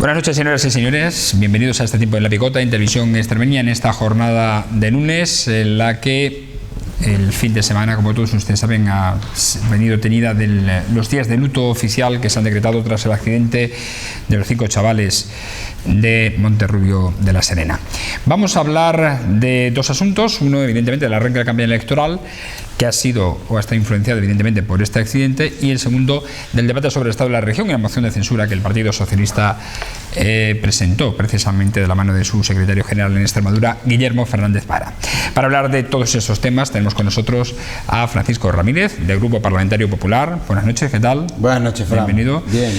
Buenas noches, señoras y señores. Bienvenidos a este tiempo de La Picota en Televisión Extremeña, en esta jornada de lunes, en la que el fin de semana, como todos ustedes saben, ha venido tenida de los días de luto oficial que se han decretado tras el accidente de los 5 chavales de Monterrubio de la Serena. Vamos a hablar de dos asuntos. Uno, evidentemente, de la arranque de la campaña electoral, que ha sido o ha estado influenciado evidentemente por este accidente, y el segundo, del debate sobre el estado de la región y la moción de censura que el Partido Socialista presentó precisamente de la mano de su secretario general en Extremadura, Guillermo Fernández Vara. Para hablar de todos esos temas tenemos con nosotros a Francisco Ramírez, del Grupo Parlamentario Popular. Buenas noches, ¿qué tal? Buenas noches, Fran. Bienvenido. Bien.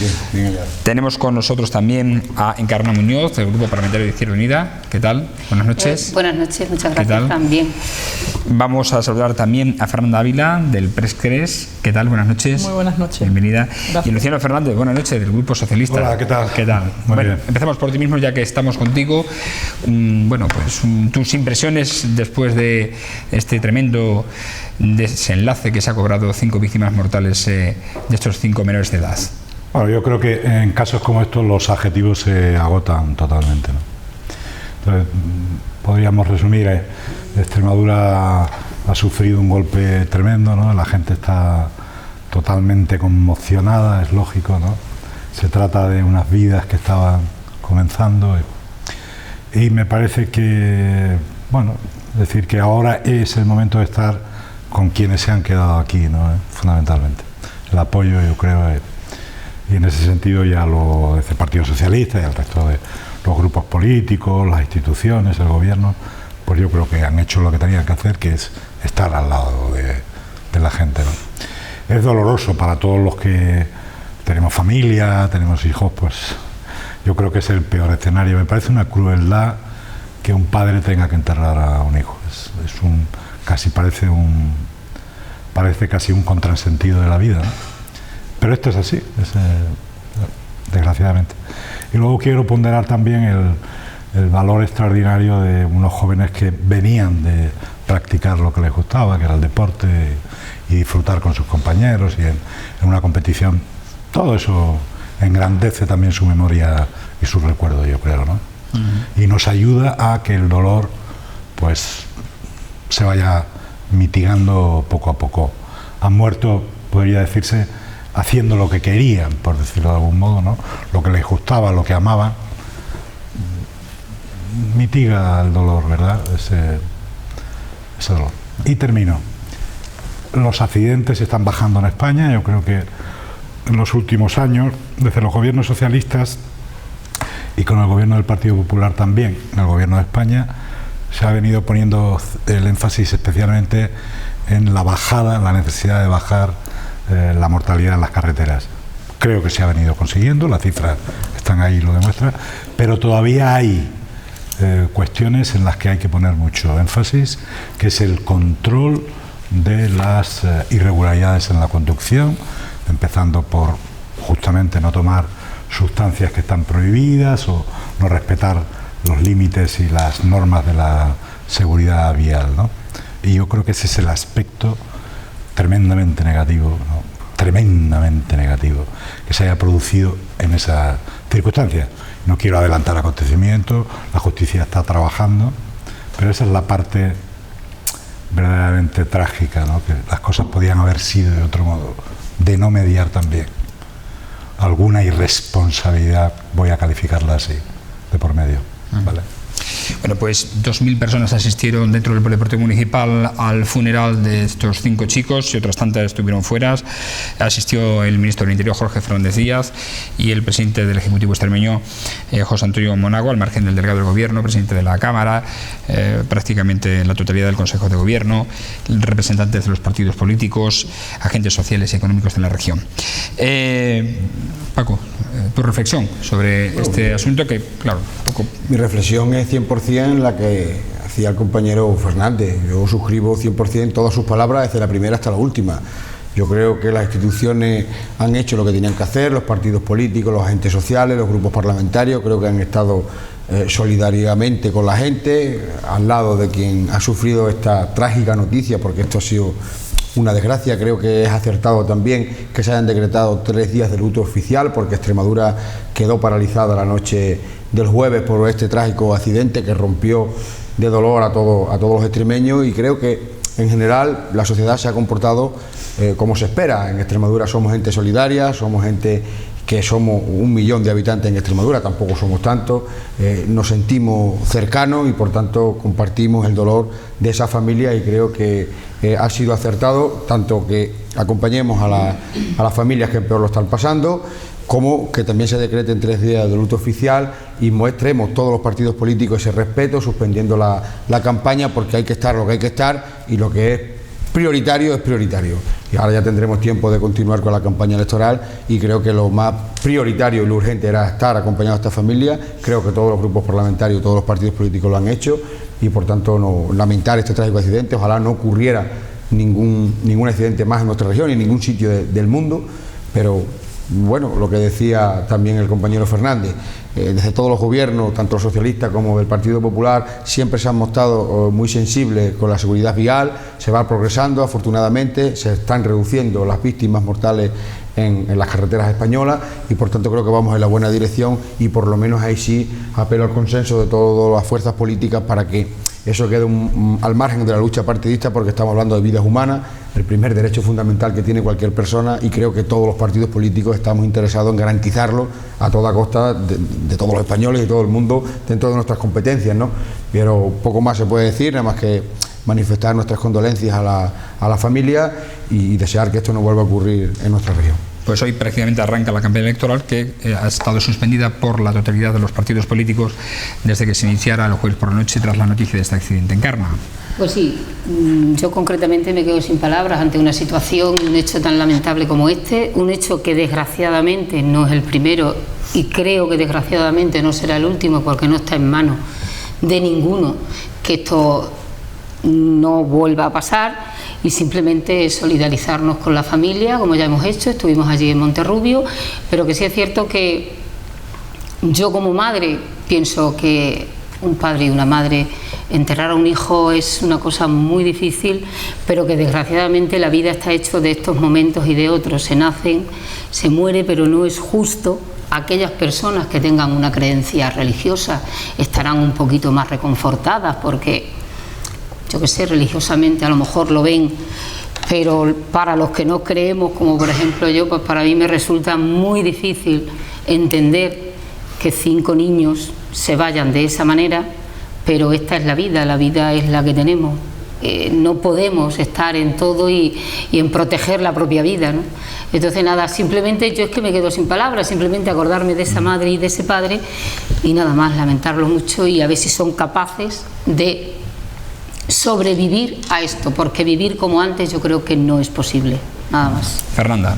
Tenemos con nosotros también a Encarna Muñoz, del Grupo Parlamentario de Izquierda Unida. ¿Qué tal? Buenas noches. Buenas noches, muchas gracias, también. Vamos a saludar también a Fernanda Ávila, del Prescres. ¿Qué tal? Buenas noches. Muy buenas noches. Bienvenida. Gracias. Y Luciano Fernández, buenas noches, del Grupo Socialista. Hola, ¿qué tal? ¿Qué tal? Muy bien. Empezamos por ti mismo, ya que estamos contigo. Tus impresiones después de este tremendo desenlace que se ha cobrado 5 víctimas mortales de estos 5 menores de edad. Bueno, yo creo que en casos como estos los adjetivos se agotan totalmente, ¿no? Entonces, podríamos resumir, Extremadura ha sufrido un golpe tremendo, ¿no? La gente está totalmente conmocionada, es lógico, ¿no? Se trata de unas vidas que estaban comenzando y me parece que, bueno, decir que ahora es el momento de estar con quienes se han quedado aquí, ¿no? Fundamentalmente. El apoyo, yo creo, y en ese sentido ya lo desde el Partido Socialista y el resto de los grupos políticos, las instituciones, el gobierno, pues yo creo que han hecho lo que tenían que hacer, que es estar al lado de la gente, ¿no? Es doloroso para todos los que tenemos familia, tenemos hijos, pues yo creo que es el peor escenario. Me parece una crueldad que un padre tenga que enterrar a un hijo. Parece casi un contrasentido de la vida, ¿no? Pero esto es así, desgraciadamente. Y luego quiero ponderar también el valor extraordinario de unos jóvenes que venían de practicar lo que les gustaba, que era el deporte, y disfrutar con sus compañeros y en una competición. Todo eso engrandece también su memoria y su recuerdo, yo creo, ¿no? Y nos ayuda a que el dolor pues se vaya mitigando poco a poco. Han muerto, podría decirse, haciendo lo que querían, por decirlo de algún modo, ¿no? Lo que les gustaba, lo que amaban, mitiga el dolor, ¿verdad? Ese dolor. Y termino. Los accidentes están bajando en España. Yo creo que en los últimos años, desde los gobiernos socialistas y con el gobierno del Partido Popular también, en el gobierno de España, se ha venido poniendo el énfasis especialmente en la bajada, en la necesidad de bajar la mortalidad en las carreteras. Creo que se ha venido consiguiendo, las cifras están ahí, lo demuestran, pero todavía hay cuestiones en las que hay que poner mucho énfasis, que es el control de las irregularidades en la conducción, empezando por justamente no tomar sustancias que están prohibidas o no respetar los límites y las normas de la seguridad vial, ¿no? Y yo creo que ese es el aspecto tremendamente negativo, ¿no? Tremendamente negativo que se haya producido en esa circunstancia. No quiero adelantar acontecimientos, la justicia está trabajando, pero esa es la parte verdaderamente trágica, ¿no? Que las cosas podían haber sido de otro modo, de no mediar también. Alguna irresponsabilidad, voy a calificarla así, de por medio, ¿vale? Bueno, pues 2.000 personas asistieron dentro del Polideportivo Municipal al funeral de estos 5 chicos y otras tantas estuvieron fuera. Asistió el ministro del Interior, Jorge Fernández Díaz, y el presidente del Ejecutivo extremeño, José Antonio Monago, al margen del delegado del Gobierno, presidente de la Cámara, prácticamente la totalidad del Consejo de Gobierno, representantes de los partidos políticos, agentes sociales y económicos de la región. Paco, tu reflexión sobre este asunto que, claro, poco... Mi reflexión es 100% la que hacía el compañero Fernández. Yo suscribo 100% todas sus palabras, desde la primera hasta la última. Yo creo que las instituciones han hecho lo que tenían que hacer, los partidos políticos, los agentes sociales, los grupos parlamentarios, creo que han estado solidariamente con la gente, al lado de quien ha sufrido esta trágica noticia, porque esto ha sido una desgracia. Creo que es acertado también que se hayan decretado 3 días de luto oficial, porque Extremadura quedó paralizada la noche del jueves por este trágico accidente que rompió de dolor a todos los extremeños, y creo que en general la sociedad se ha comportado como se espera. En Extremadura somos gente solidaria, somos gente que somos 1 millón de habitantes en Extremadura, tampoco somos tantos, nos sentimos cercanos y por tanto compartimos el dolor de esa familia, y creo que ha sido acertado tanto que acompañemos a las familias que peor lo están pasando, como que también se decreten 3 días de luto oficial y mostremos todos los partidos políticos ese respeto, suspendiendo la campaña, porque hay que estar lo que hay que estar, y lo que es prioritario es prioritario. Y ahora ya tendremos tiempo de continuar con la campaña electoral, y creo que lo más prioritario y lo urgente era estar acompañado a esta familia. Creo que todos los grupos parlamentarios, todos los partidos políticos lo han hecho, y por tanto no lamentar este trágico accidente. Ojalá no ocurriera ningún accidente más en nuestra región y en ningún sitio del mundo, pero bueno, lo que decía también el compañero Fernández, desde todos los gobiernos, tanto socialistas como del Partido Popular, siempre se han mostrado muy sensibles con la seguridad vial. Se va progresando, afortunadamente, se están reduciendo las víctimas mortales en las carreteras españolas, y por tanto creo que vamos en la buena dirección, y por lo menos ahí sí apelo al consenso de todas las fuerzas políticas para que eso quede al margen de la lucha partidista, porque estamos hablando de vidas humanas, el primer derecho fundamental que tiene cualquier persona, y creo que todos los partidos políticos estamos interesados en garantizarlo a toda costa de todos los españoles y todo el mundo dentro de nuestras competencias, ¿no? Pero poco más se puede decir, nada más que manifestar nuestras condolencias a la familia y desear que esto no vuelva a ocurrir en nuestra región. Pues hoy prácticamente arranca la campaña electoral, que ha estado suspendida por la totalidad de los partidos políticos desde que se iniciara el jueves por la noche tras la noticia de este accidente. Encarna. Pues sí, yo concretamente me quedo sin palabras ante una situación, un hecho tan lamentable como este, un hecho que desgraciadamente no es el primero, y creo que desgraciadamente no será el último, porque no está en manos de ninguno que esto no vuelva a pasar. Y simplemente solidarizarnos con la familia, como ya hemos hecho. Estuvimos allí en Monterrubio, pero que sí es cierto que yo como madre pienso que un padre y una madre, enterrar a un hijo es una cosa muy difícil, pero que desgraciadamente la vida está hecha de estos momentos y de otros. Se nacen, se muere, pero no es justo. Aquellas personas que tengan una creencia religiosa estarán un poquito más reconfortadas, porque yo que sé, religiosamente a lo mejor lo ven, pero para los que no creemos, como por ejemplo yo, pues para mí me resulta muy difícil entender que 5 niños se vayan de esa manera, pero esta es la vida es la que tenemos. No podemos estar en todo y en proteger la propia vida, ¿no? Entonces nada, simplemente yo es que me quedo sin palabras, simplemente acordarme de esa madre y de ese padre, y nada más, lamentarlo mucho, y a ver si son capaces de sobrevivir a esto, porque vivir como antes yo creo que no es posible. Nada más. Fernanda.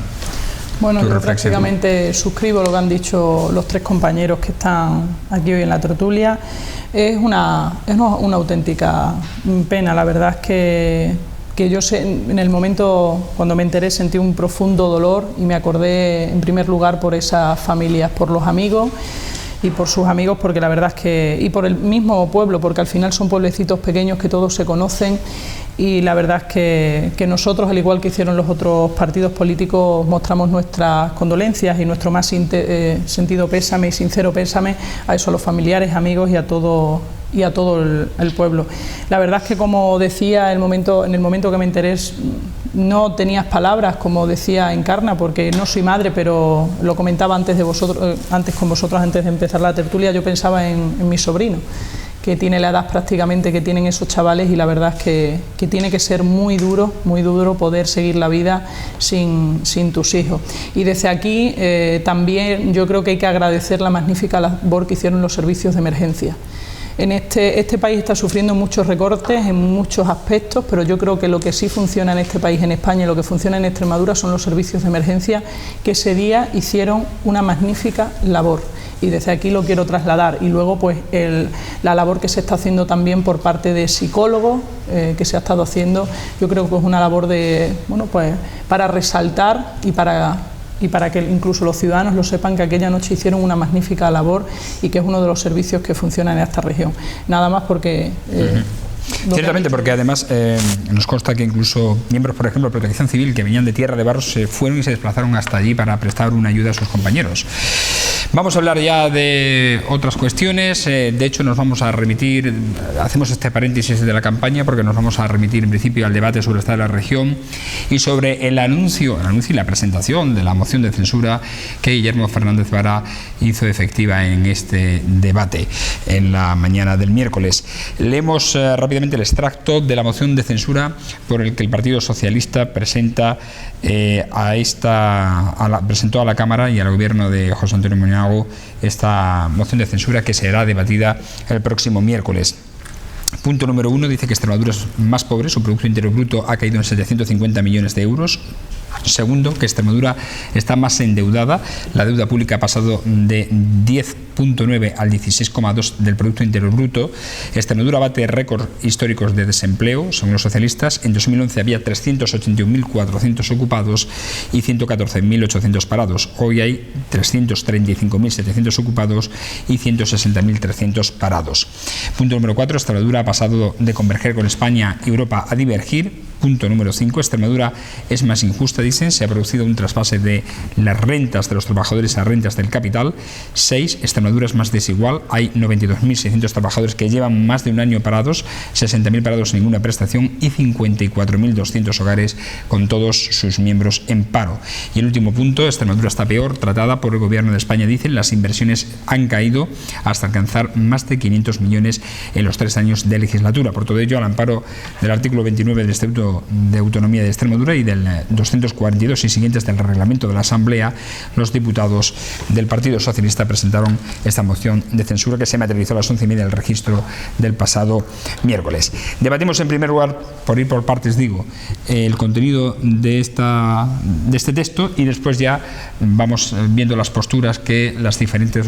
Bueno, yo prácticamente suscribo lo que han dicho los 3 compañeros que están aquí hoy en la tertulia. Es una auténtica pena. La verdad es que yo sé, en el momento cuando me enteré sentí un profundo dolor, y me acordé en primer lugar por esas familias, por los amigos y por sus amigos, porque la verdad es que, y por el mismo pueblo, porque al final son pueblecitos pequeños que todos se conocen, y la verdad es que nosotros, al igual que hicieron los otros partidos políticos, mostramos nuestras condolencias y nuestro más sentido pésame y sincero pésame a esos, los familiares, amigos y a todo el pueblo. La verdad es que, como decía, en el momento que me enteré, no tenías palabras, como decía Encarna, porque no soy madre, pero lo comentaba antes con vosotros, antes de empezar la tertulia. Yo pensaba en mi sobrino, que tiene la edad prácticamente que tienen esos chavales, y la verdad es que tiene que ser muy duro poder seguir la vida sin tus hijos. Y desde aquí también yo creo que hay que agradecer la magnífica labor que hicieron los servicios de emergencia. En este país está sufriendo muchos recortes en muchos aspectos, pero yo creo que lo que sí funciona en este país, en España, y lo que funciona en Extremadura son los servicios de emergencia, que ese día hicieron una magnífica labor. Y desde aquí lo quiero trasladar. Y luego pues la labor que se está haciendo también por parte de psicólogos, que se ha estado haciendo, yo creo que es una labor para resaltar y para que incluso los ciudadanos lo sepan, que aquella noche hicieron una magnífica labor y que es uno de los servicios que funcionan en esta región. Nada más, porque Ciertamente, porque además nos consta que incluso miembros, por ejemplo, de Protección Civil, que venían de Tierra de Barros, se fueron y se desplazaron hasta allí para prestar una ayuda a sus compañeros. Vamos a hablar ya de otras cuestiones. De hecho, nos vamos a remitir, hacemos este paréntesis de la campaña, porque nos vamos a remitir en principio al debate sobre el estado de la región y sobre el anuncio y la presentación de la moción de censura que Guillermo Fernández Vara hizo efectiva en este debate en la mañana del miércoles. Leemos rápidamente el extracto de la moción de censura por el que el Partido Socialista presentó a la Cámara y al gobierno de José Antonio Monago esta moción de censura, que será debatida el próximo miércoles. Punto número 1 dice que Extremadura es más pobre, su Producto Interior Bruto ha caído en 750 millones de euros. Segundo, que Extremadura está más endeudada, la deuda pública ha pasado de 10,9 al 16,2 del Producto Interior Bruto. Extremadura bate récords históricos de desempleo, según los socialistas. En 2011 había 381.400 ocupados y 114.800 parados. Hoy hay 335.700 ocupados y 160.300 parados. Punto número 4, Extremadura ha pasado de converger con España y Europa a divergir. Punto número 5, Extremadura es más injusta, dicen, se ha producido un trasvase de las rentas de los trabajadores a rentas del capital. 6, Extremadura es más desigual, hay 92.600 trabajadores que llevan más de un año parados, 60.000 parados sin ninguna prestación y 54.200 hogares con todos sus miembros en paro. Y el último punto, Extremadura está peor tratada por el gobierno de España, dicen, las inversiones han caído hasta alcanzar más de 500 millones en los 3 años de legislatura. Por todo ello, al amparo del artículo 29 del Estatuto de Autonomía de Extremadura y del 242 y siguientes del reglamento de la Asamblea, los diputados del Partido Socialista presentaron esta moción de censura, que se materializó a las 11:30 del registro del pasado miércoles. Debatimos en primer lugar, por ir por partes digo, el contenido de este texto, y después ya vamos viendo las posturas que los diferentes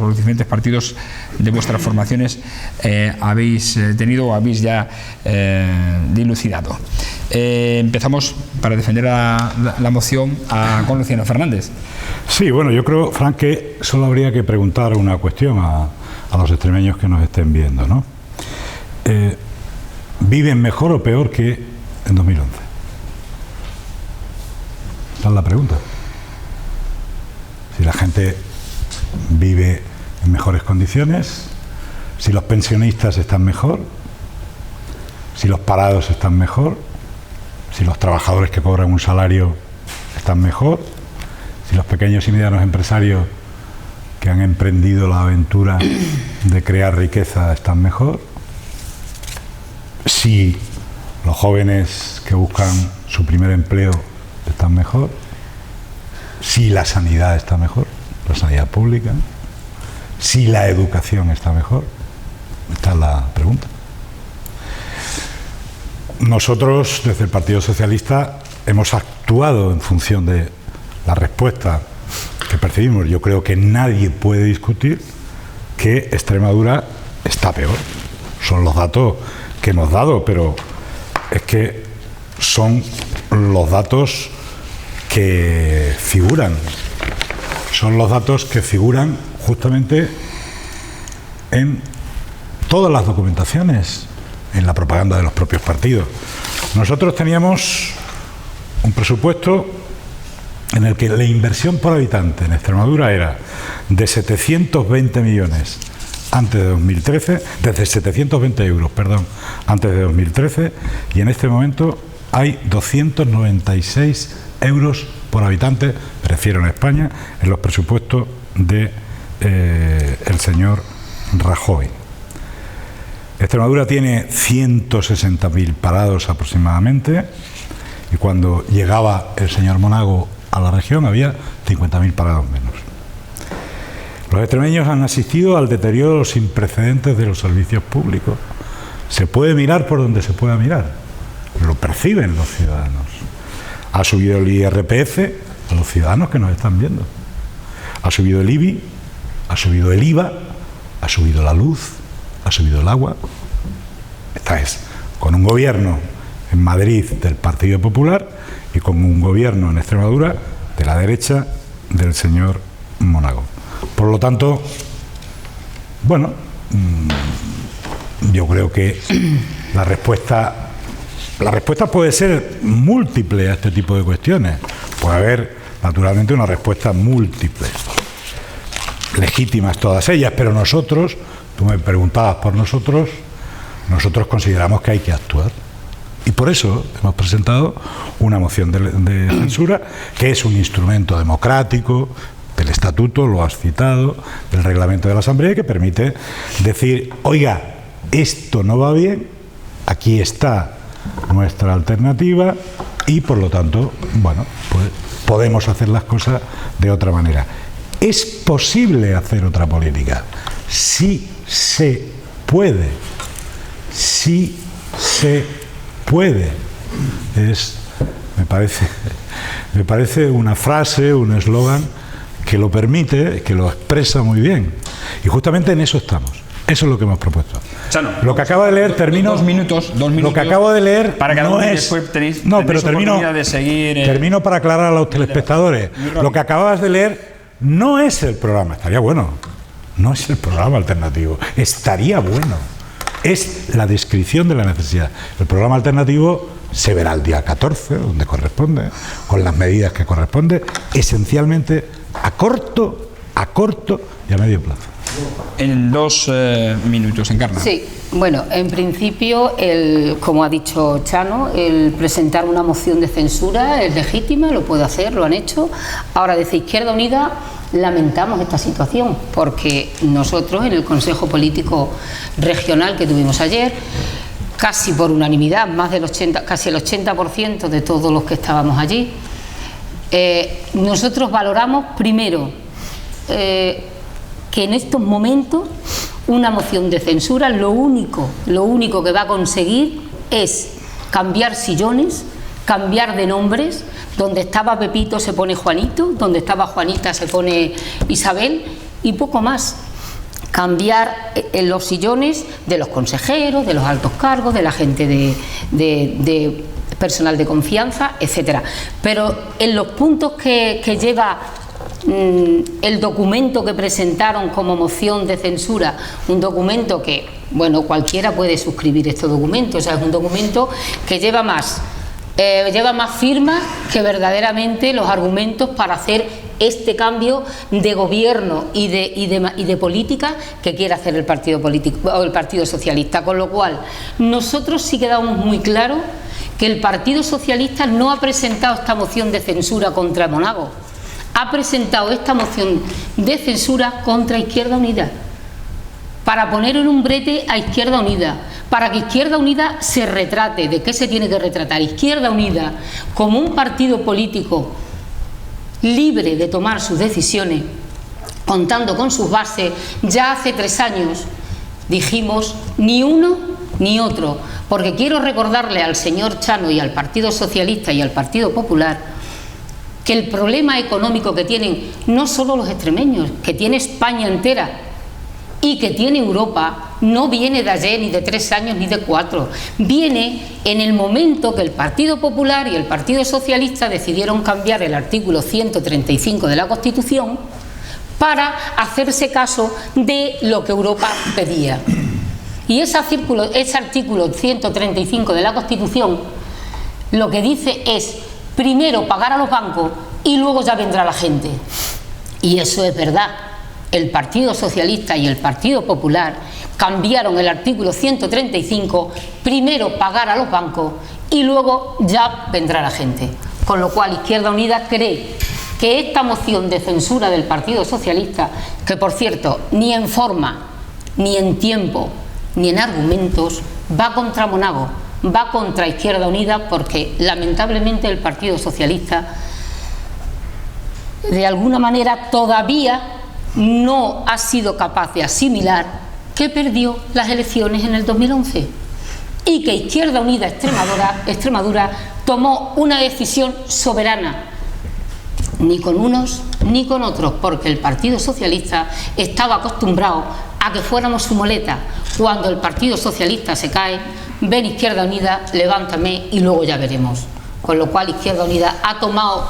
partidos de vuestras formaciones habéis tenido o habéis ya dilucidado. Empezamos, para defender la moción, con Luciano Fernández. Sí, bueno, yo creo, Frank, que solo habría que preguntar una cuestión a los extremeños que nos estén viendo, ¿no? ¿Viven mejor o peor que en 2011? Esa es la pregunta. Si la gente vive en mejores condiciones, si los pensionistas están mejor, si los parados están mejor, si los trabajadores que cobran un salario están mejor, si los pequeños y medianos empresarios que han emprendido la aventura de crear riqueza están mejor, si los jóvenes que buscan su primer empleo están mejor, si la sanidad está mejor, la sanidad pública, si la educación está mejor. Esta es la pregunta. Nosotros, desde el Partido Socialista, hemos actuado en función de la respuesta que percibimos. Yo creo que nadie puede discutir que Extremadura está peor. Son los datos que hemos dado, pero es que son los datos que figuran. Son los datos que figuran justamente en todas las documentaciones, en la propaganda de los propios partidos. Nosotros teníamos un presupuesto en el que la inversión por habitante en Extremadura era de 720 millones antes de 2013, desde 720 euros, perdón, antes de 2013, y en este momento hay 296 euros por habitante, prefiero en España, en los presupuestos de el señor Rajoy. Extremadura tiene 160.000 parados aproximadamente, y cuando llegaba el señor Monago a la región había 50.000 parados menos. Los extremeños han asistido al deterioro sin precedentes de los servicios públicos. Se puede mirar por donde se pueda mirar, lo perciben los ciudadanos. Ha subido el IRPF a los ciudadanos que nos están viendo. Ha subido el IBI, ha subido el IVA, ha subido la luz, ha subido el agua. Esta es, con un gobierno en Madrid del Partido Popular y con un gobierno en Extremadura de la derecha del señor Monago. Por lo tanto, bueno, yo creo que La respuesta puede ser múltiple a este tipo de cuestiones. Puede haber, naturalmente, una respuesta múltiple. Legítimas todas ellas, pero nosotros, tú me preguntabas por nosotros consideramos que hay que actuar. Y por eso hemos presentado una moción de censura, que es un instrumento democrático del Estatuto, lo has citado, del Reglamento de la Asamblea, que permite decir, oiga, esto no va bien, aquí está nuestra alternativa y, por lo tanto, bueno, pues podemos hacer las cosas de otra manera. ¿Es posible hacer otra política? Sí se puede. Sí se puede. Me parece una frase, un eslogan que lo permite, que lo expresa muy bien. Y justamente en eso estamos. Eso es lo que hemos propuesto. Chano, lo que acaba de leer, termino. Dos minutos. Lo que acabo de leer para que no es. Después tenéis oportunidad de seguir. Termino para aclarar a los telespectadores. Lo que acabas de leer no es el programa. Estaría bueno. No es el programa alternativo. Estaría bueno. Es la descripción de la necesidad. El programa alternativo se verá el día 14, donde corresponde, con las medidas que corresponde, esencialmente a corto y a medio plazo. En 2 minutos, Encarna. Sí, bueno, en principio, como ha dicho Chano, el presentar una moción de censura es legítima, lo puede hacer, lo han hecho. Ahora, desde Izquierda Unida lamentamos esta situación, porque nosotros en el Consejo Político Regional que tuvimos ayer, casi por unanimidad, casi el 80% de todos los que estábamos allí, nosotros valoramos primero que en estos momentos una moción de censura lo único que va a conseguir es cambiar sillones, cambiar de nombres. Donde estaba Pepito se pone Juanito, donde estaba Juanita se pone Isabel, y poco más. Cambiar en los sillones de los consejeros, de los altos cargos, de la gente de personal de confianza, etcétera. Pero en los puntos que lleva el documento que presentaron como moción de censura, un documento que, bueno, cualquiera puede suscribir este documento, o sea, es un documento que lleva más firmas que verdaderamente los argumentos para hacer este cambio de gobierno y de política que quiere hacer el partido político o el Partido Socialista, con lo cual nosotros sí quedamos muy claro que el Partido Socialista no ha presentado esta moción de censura contra Monago, ha presentado esta moción de censura contra Izquierda Unida, para poner en un brete a Izquierda Unida, para que Izquierda Unida se retrate. ¿De qué se tiene que retratar? Izquierda Unida como un partido político libre de tomar sus decisiones, contando con sus bases. Ya hace 3 años dijimos ni uno ni otro, porque quiero recordarle al señor Chano y al Partido Socialista y al Partido Popular que el problema económico que tienen no solo los extremeños, que tiene España entera y que tiene Europa, no viene de ayer, ni de 3 años, ni de 4. Viene en el momento que el Partido Popular y el Partido Socialista decidieron cambiar el artículo 135 de la Constitución para hacerse caso de lo que Europa pedía. Y ese artículo 135 de la Constitución lo que dice es primero pagar a los bancos y luego ya vendrá la gente. Y eso es verdad. El Partido Socialista y el Partido Popular cambiaron el artículo 135, primero pagar a los bancos y luego ya vendrá la gente. Con lo cual Izquierda Unida cree que esta moción de censura del Partido Socialista, que por cierto ni en forma, ni en tiempo, ni en argumentos, va contra Monago, va contra Izquierda Unida, porque lamentablemente el Partido Socialista de alguna manera todavía no ha sido capaz de asimilar que perdió las elecciones en el 2011 y que Izquierda Unida Extremadura tomó una decisión soberana, ni con unos ni con otros, porque el Partido Socialista estaba acostumbrado a que fuéramos su muleta. Cuando el Partido Socialista se cae, ven Izquierda Unida, levántame y luego ya veremos. Con lo cual Izquierda Unida ha tomado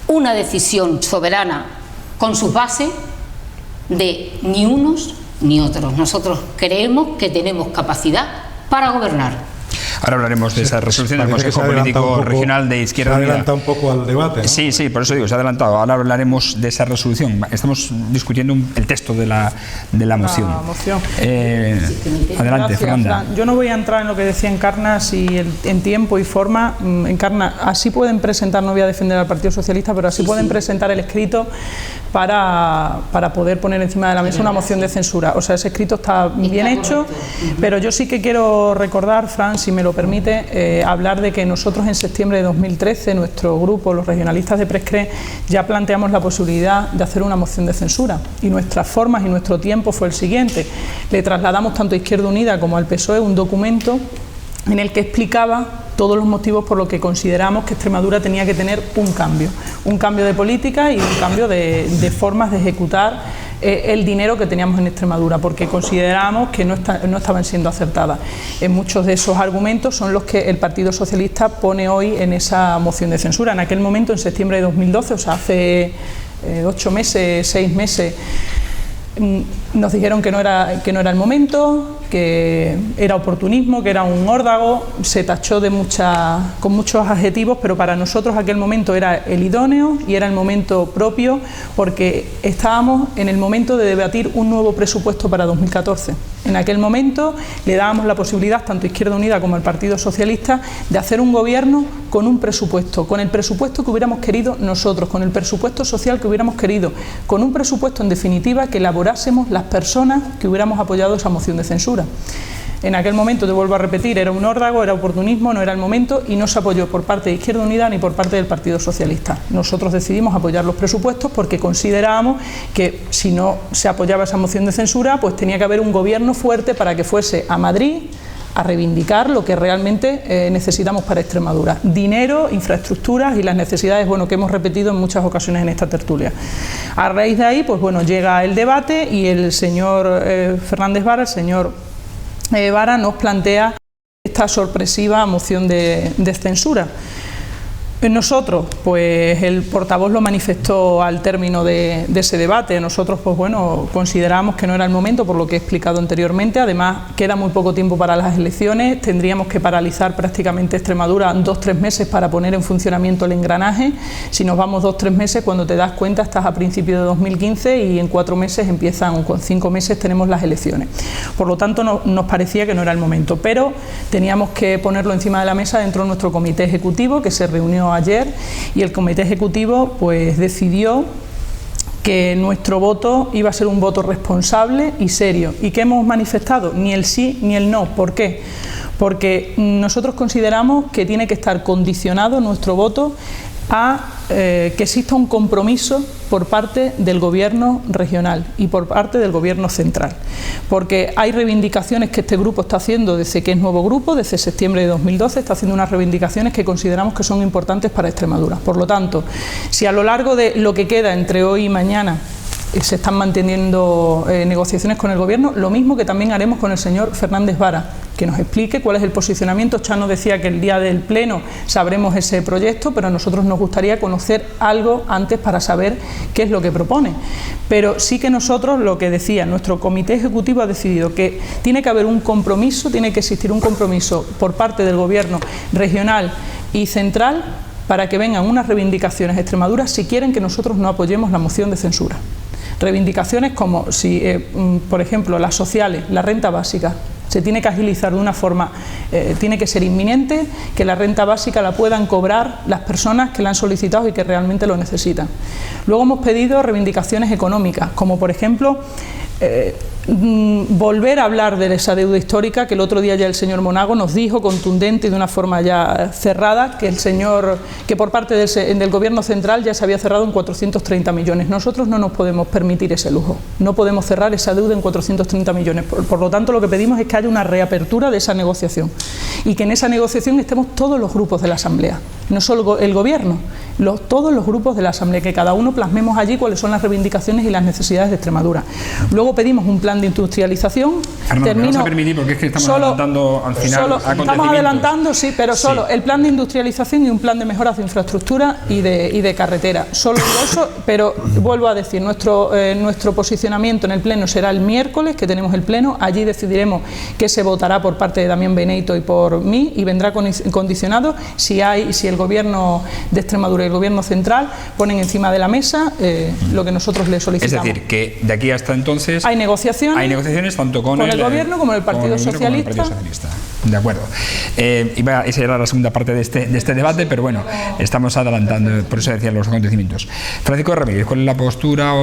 una decisión soberana con sus bases de ni unos ni otros. Nosotros creemos que tenemos capacidad para gobernar. Ahora hablaremos de esa resolución del Consejo Político Regional de Izquierda Unida. Se adelanta un poco al debate, ¿no? Sí, por eso digo, se ha adelantado. Ahora hablaremos de esa resolución. Estamos discutiendo el texto de la moción. Adelante, Gracias, Fernanda. Fran. Yo no voy a entrar en lo que decía Encarna, si en tiempo y forma. Encarna, así pueden presentar, no voy a defender al Partido Socialista, pero así pueden presentar el escrito para poder poner encima de la mesa una moción de censura. O sea, ese escrito está bien hecho, pero yo sí que quiero recordar, Fran, si me lo permite, hablar de que nosotros en septiembre de 2013, nuestro grupo, los regionalistas de Prescré, ya planteamos la posibilidad de hacer una moción de censura, y nuestras formas y nuestro tiempo fue el siguiente: le trasladamos tanto a Izquierda Unida como al PSOE un documento en el que explicaba todos los motivos por los que consideramos que Extremadura tenía que tener un cambio de política y un cambio de formas de ejecutar el dinero que teníamos en Extremadura, porque consideramos que no estaban siendo acertadas. Muchos de esos argumentos son los que el Partido Socialista pone hoy en esa moción de censura. En aquel momento, en septiembre de 2012, o sea, hace 8 meses, 6 meses, nos dijeron que no era el momento, que era oportunismo, que era un órdago, se tachó con muchos adjetivos, pero para nosotros aquel momento era el idóneo y era el momento propio, porque estábamos en el momento de debatir un nuevo presupuesto para 2014. En aquel momento le dábamos la posibilidad, tanto Izquierda Unida como el Partido Socialista, de hacer un gobierno con un presupuesto, con el presupuesto que hubiéramos querido nosotros, con el presupuesto social que hubiéramos querido, con un presupuesto en definitiva que elaborásemos las personas que hubiéramos apoyado esa moción de censura. En aquel momento, te vuelvo a repetir, era un órdago, era oportunismo, no era el momento, y no se apoyó por parte de Izquierda Unida ni por parte del Partido Socialista. Nosotros decidimos apoyar los presupuestos porque considerábamos que si no se apoyaba esa moción de censura, pues tenía que haber un gobierno fuerte para que fuese a Madrid a reivindicar lo que realmente necesitamos para Extremadura: dinero, infraestructuras y las necesidades, que hemos repetido en muchas ocasiones en esta tertulia. A raíz de ahí, pues llega el debate y el señor Fernández Vara, el señor Vara, nos plantea esta sorpresiva moción de censura. Nosotros, pues el portavoz lo manifestó al término de ese debate. Nosotros, pues consideramos que no era el momento, por lo que he explicado anteriormente. Además, queda muy poco tiempo para las elecciones. Tendríamos que paralizar prácticamente Extremadura 2-3 meses para poner en funcionamiento el engranaje. Si nos vamos 2-3 meses, cuando te das cuenta, estás a principios de 2015 y en 4 meses empiezan, o con 5 meses tenemos las elecciones. Por lo tanto, nos parecía que no era el momento, pero teníamos que ponerlo encima de la mesa dentro de nuestro comité ejecutivo, que se reunió ayer, y el comité ejecutivo pues decidió que nuestro voto iba a ser un voto responsable y serio. ¿Y qué hemos manifestado? Ni el sí ni el no. ¿Por qué? Porque nosotros consideramos que tiene que estar condicionado nuestro voto a que exista un compromiso por parte del gobierno regional y por parte del gobierno central, porque hay reivindicaciones que este grupo está haciendo desde que es nuevo grupo, desde septiembre de 2012, está haciendo unas reivindicaciones que consideramos que son importantes para Extremadura. Por lo tanto, si a lo largo de lo que queda entre hoy y mañana se están manteniendo negociaciones con el gobierno, lo mismo que también haremos con el señor Fernández Vara, que nos explique cuál es el posicionamiento. Chano decía que el día del pleno sabremos ese proyecto, pero a nosotros nos gustaría conocer algo antes para saber qué es lo que propone. Pero sí que nosotros, lo que decía, nuestro comité ejecutivo ha decidido que tiene que haber un compromiso, tiene que existir un compromiso por parte del gobierno regional y central para que vengan unas reivindicaciones a Extremadura si quieren que nosotros no apoyemos la moción de censura. Reivindicaciones como si, por ejemplo, las sociales, la renta básica, se tiene que agilizar de una forma, tiene que ser inminente, que la renta básica la puedan cobrar las personas que la han solicitado y que realmente lo necesitan. Luego hemos pedido reivindicaciones económicas, como por ejemplo volver a hablar de esa deuda histórica, que el otro día ya el señor Monago nos dijo contundente y de una forma ya cerrada que por parte del gobierno central ya se había cerrado en 430 millones. Nosotros no nos podemos permitir ese lujo, no podemos cerrar esa deuda en 430 millones. Por lo tanto, lo que pedimos es que haya una reapertura de esa negociación y que en esa negociación estemos todos los grupos de la Asamblea, no solo el gobierno, todos los grupos de la Asamblea, que cada uno plasmemos allí cuáles son las reivindicaciones y las necesidades de Extremadura. Luego pedimos un plan de industrialización. Fernando, vamos a permitir, porque es que estamos adelantando al final estamos adelantando, sí, pero solo el plan de industrialización y un plan de mejoras de infraestructura y de carretera. Solo eso, pero vuelvo a decir, nuestro posicionamiento en el pleno será el miércoles, que tenemos el pleno. Allí decidiremos que se votará por parte de Damián Beneito y por mí, y vendrá condicionado si el Gobierno de Extremadura y el Gobierno central ponen encima de la mesa lo que nosotros le solicitamos. Es decir, que de aquí hasta entonces hay negociaciones tanto con el Gobierno como el Partido Socialista. De acuerdo. Esa era la segunda parte de este debate, pero bueno, estamos adelantando, por eso decían los acontecimientos. Francisco Ramírez, ¿cuál es la postura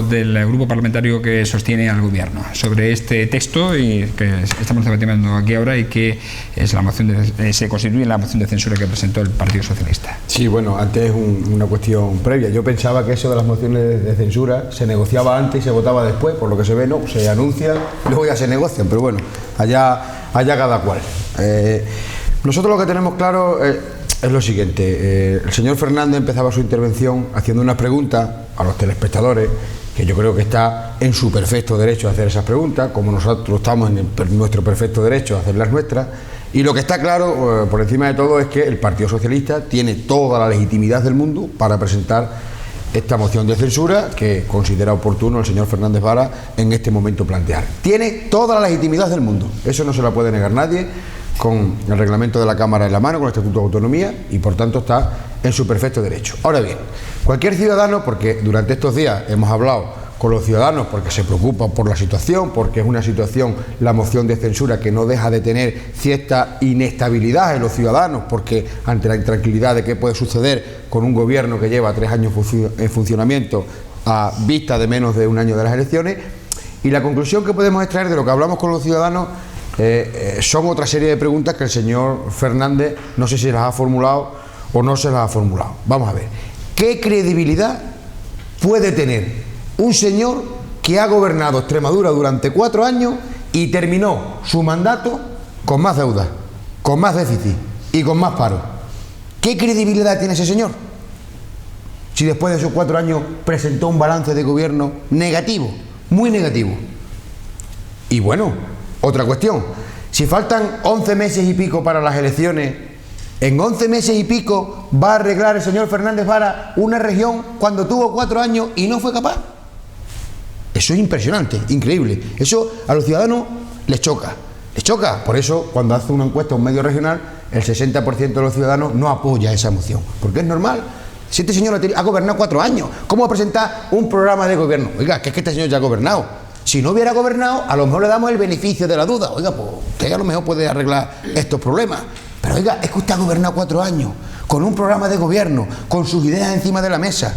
del grupo parlamentario que sostiene al Gobierno sobre este texto y que estamos debatiendo aquí ahora y que es la moción se constituye en la moción de censura que presentó el Partido Socialista? Sí, bueno, antes una cuestión previa. Yo pensaba que eso de las mociones de censura se negociaba antes y se votaba después, por lo que se ve, no, se anuncia y luego ya se negocian, pero bueno, allá cada cual. Nosotros lo que tenemos claro es lo siguiente. El señor Fernández empezaba su intervención haciendo unas preguntas a los telespectadores, que yo creo que está en su perfecto derecho a hacer esas preguntas, como nosotros estamos en nuestro perfecto derecho a hacer las nuestras. Y lo que está claro, por encima de todo, es que el Partido Socialista tiene toda la legitimidad del mundo para presentar esta moción de censura que considera oportuno el señor Fernández Vara en este momento plantear. Tiene toda la legitimidad del mundo, eso no se la puede negar nadie, con el reglamento de la Cámara en la mano, con el Estatuto de Autonomía, y por tanto está en su perfecto derecho. Ahora bien, cualquier ciudadano, porque durante estos días hemos hablado con los ciudadanos porque se preocupan por la situación, porque es una situación, la moción de censura, que no deja de tener cierta inestabilidad en los ciudadanos, porque ante la intranquilidad de qué puede suceder con un gobierno que lleva 3 años en funcionamiento a vista de menos de un año de las elecciones, y la conclusión que podemos extraer de lo que hablamos con los ciudadanos son otra serie de preguntas que el señor Fernández no sé si las ha formulado o no se las ha formulado. Vamos a ver, ¿qué credibilidad puede tener un señor que ha gobernado Extremadura durante 4 años y terminó su mandato con más deuda, con más déficit y con más paro? ¿Qué credibilidad tiene ese señor? Si después de esos 4 años presentó un balance de gobierno negativo, muy negativo. Y bueno, otra cuestión, si faltan 11 meses y pico para las elecciones, ¿en 11 meses y pico va a arreglar el señor Fernández Vara una región cuando tuvo 4 años y no fue capaz? Eso es impresionante, increíble. Eso a los ciudadanos les choca. Les choca. Por eso, cuando hace una encuesta a un medio regional, el 60% de los ciudadanos no apoya esa moción. Porque es normal. Si este señor ha gobernado 4 años, ¿cómo va a presentar un programa de gobierno? Oiga, que es que este señor ya ha gobernado. Si no hubiera gobernado, a lo mejor le damos el beneficio de la duda. Oiga, pues que a lo mejor puede arreglar estos problemas. Pero oiga, es que usted ha gobernado 4 años, con un programa de gobierno, con sus ideas encima de la mesa,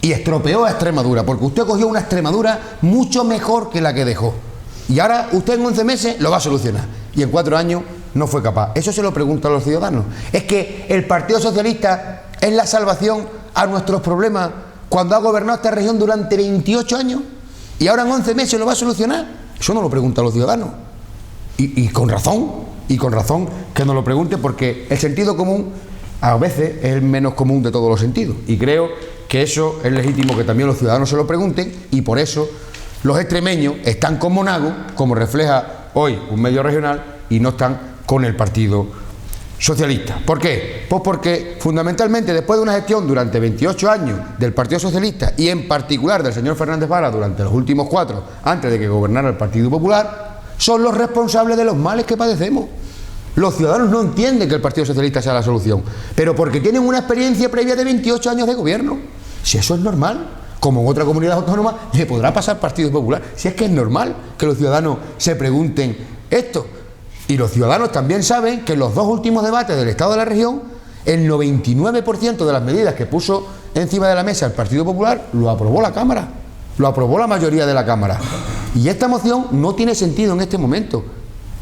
y estropeó a Extremadura, porque usted cogió una Extremadura mucho mejor que la que dejó. Y ahora usted en 11 meses lo va a solucionar. Y en 4 años no fue capaz. Eso se lo pregunto a los ciudadanos. ¿Es que el Partido Socialista es la salvación a nuestros problemas cuando ha gobernado esta región durante 28 años? ¿Y ahora en 11 meses lo va a solucionar? Eso no lo pregunta a los ciudadanos. Y con razón que nos lo pregunte, porque el sentido común a veces es el menos común de todos los sentidos. Y creo que eso es legítimo que también los ciudadanos se lo pregunten, y por eso los extremeños están con Monago, como refleja hoy un medio regional, y no están con el Partido Socialista. ¿Por qué? Pues porque fundamentalmente después de una gestión durante 28 años del Partido Socialista, y en particular del señor Fernández Vara durante los últimos 4, antes de que gobernara el Partido Popular, son los responsables de los males que padecemos. Los ciudadanos no entienden que el Partido Socialista sea la solución, pero porque tienen una experiencia previa de 28 años de gobierno. Si eso es normal, como en otra comunidad autónoma le podrá pasar Partido Popular. Si es que es normal que los ciudadanos se pregunten esto. Y los ciudadanos también saben que en los 2 últimos debates del Estado de la región, el 99% de las medidas que puso encima de la mesa el Partido Popular lo aprobó la Cámara, lo aprobó la mayoría de la Cámara. Y esta moción no tiene sentido en este momento.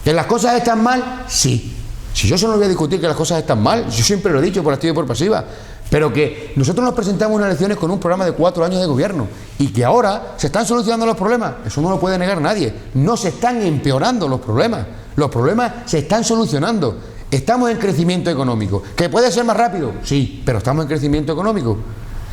¿Que las cosas están mal? Sí. Si yo solo voy a discutir que las cosas están mal, yo siempre lo he dicho por activa y por pasiva, pero que nosotros nos presentamos unas elecciones con un programa de 4 años de gobierno y que ahora se están solucionando los problemas, eso no lo puede negar nadie. No se están empeorando los problemas se están solucionando. Estamos en crecimiento económico. ¿Que puede ser más rápido? Sí, pero estamos en crecimiento económico.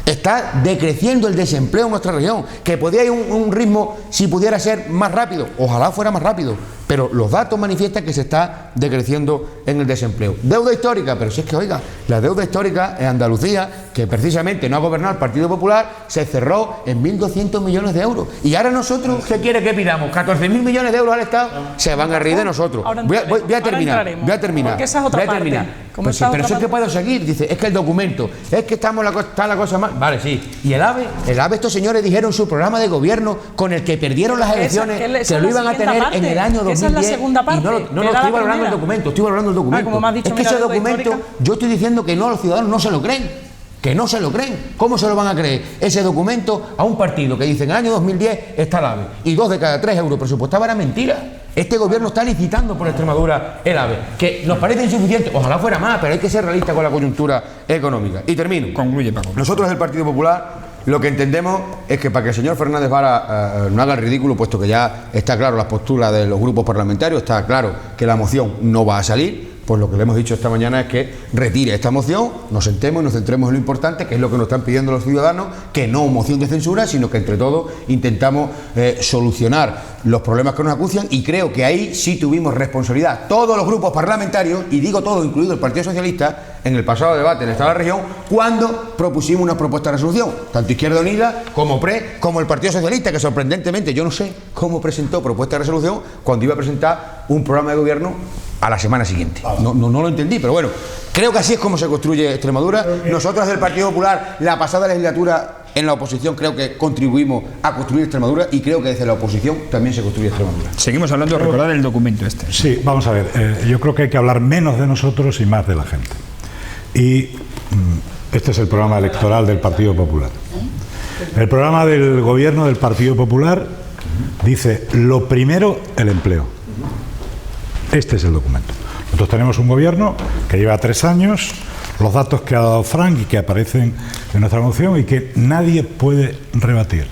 Está decreciendo el desempleo en nuestra región, que podría ir un ritmo, si pudiera ser más rápido, ojalá fuera más rápido, pero los datos manifiestan que se está decreciendo en el desempleo. Deuda histórica, pero si es que, oiga, la deuda histórica en Andalucía, que precisamente no ha gobernado el Partido Popular, se cerró en 1.200 millones de euros. Y ahora nosotros, ¿qué quiere que pidamos? 14.000 millones de euros al Estado, se van a reír de nosotros. Voy a terminar. Porque esa es otra parte. Pues sí, pero eso es que puedo seguir. Dice, es que el documento, es que está la cosa mal. Vale, sí. ¿Y el AVE? El AVE, estos señores dijeron su programa de gobierno con el que perdieron las elecciones, que lo iban a tener en el año 2010. Esa es la segunda parte. Y no, estoy valorando el documento, estoy valorando el documento. Como me has dicho, es que ese documento, yo estoy diciendo que no, los ciudadanos no se lo creen. Que no se lo creen. ¿Cómo se lo van a creer ese documento a un partido que dice en el año 2010 está el AVE y 2 de cada 3 euros presupuestados? Era mentira. Este gobierno está licitando por Extremadura el AVE, que nos parece insuficiente, ojalá fuera más, pero hay que ser realista con la coyuntura económica. Y termino. Concluye, Paco. Nosotros del Partido Popular lo que entendemos es que para que el señor Fernández Vara no haga el ridículo, puesto que ya está claro las posturas de los grupos parlamentarios, está claro que la moción no va a salir, pues lo que le hemos dicho esta mañana es que retire esta moción, nos sentemos y nos centremos en lo importante, que es lo que nos están pidiendo los ciudadanos, que no moción de censura, sino que entre todos intentamos solucionar los problemas que nos acucian, y creo que ahí sí tuvimos responsabilidad todos los grupos parlamentarios, y digo todos, incluido el Partido Socialista, en el pasado debate en el Estado de la Región, cuando propusimos una propuesta de resolución, tanto Izquierda Unida como PRE, como el Partido Socialista, que sorprendentemente yo no sé cómo presentó propuesta de resolución cuando iba a presentar un programa de gobierno a la semana siguiente. No lo entendí, pero bueno, creo que así es como se construye Extremadura. Nosotros del Partido Popular, la pasada legislatura en la oposición, creo que contribuimos a construir Extremadura, y creo que desde la oposición también se construye Extremadura. Seguimos hablando de recordar el documento este. Sí, vamos a ver, yo creo que hay que hablar menos de nosotros y más de la gente. Y este es el programa electoral del Partido Popular. El programa del gobierno del Partido Popular dice, lo primero, el empleo. Este es el documento. Nosotros tenemos un gobierno que lleva 3 años, los datos que ha dado Frank y que aparecen en nuestra moción y que nadie puede rebatir,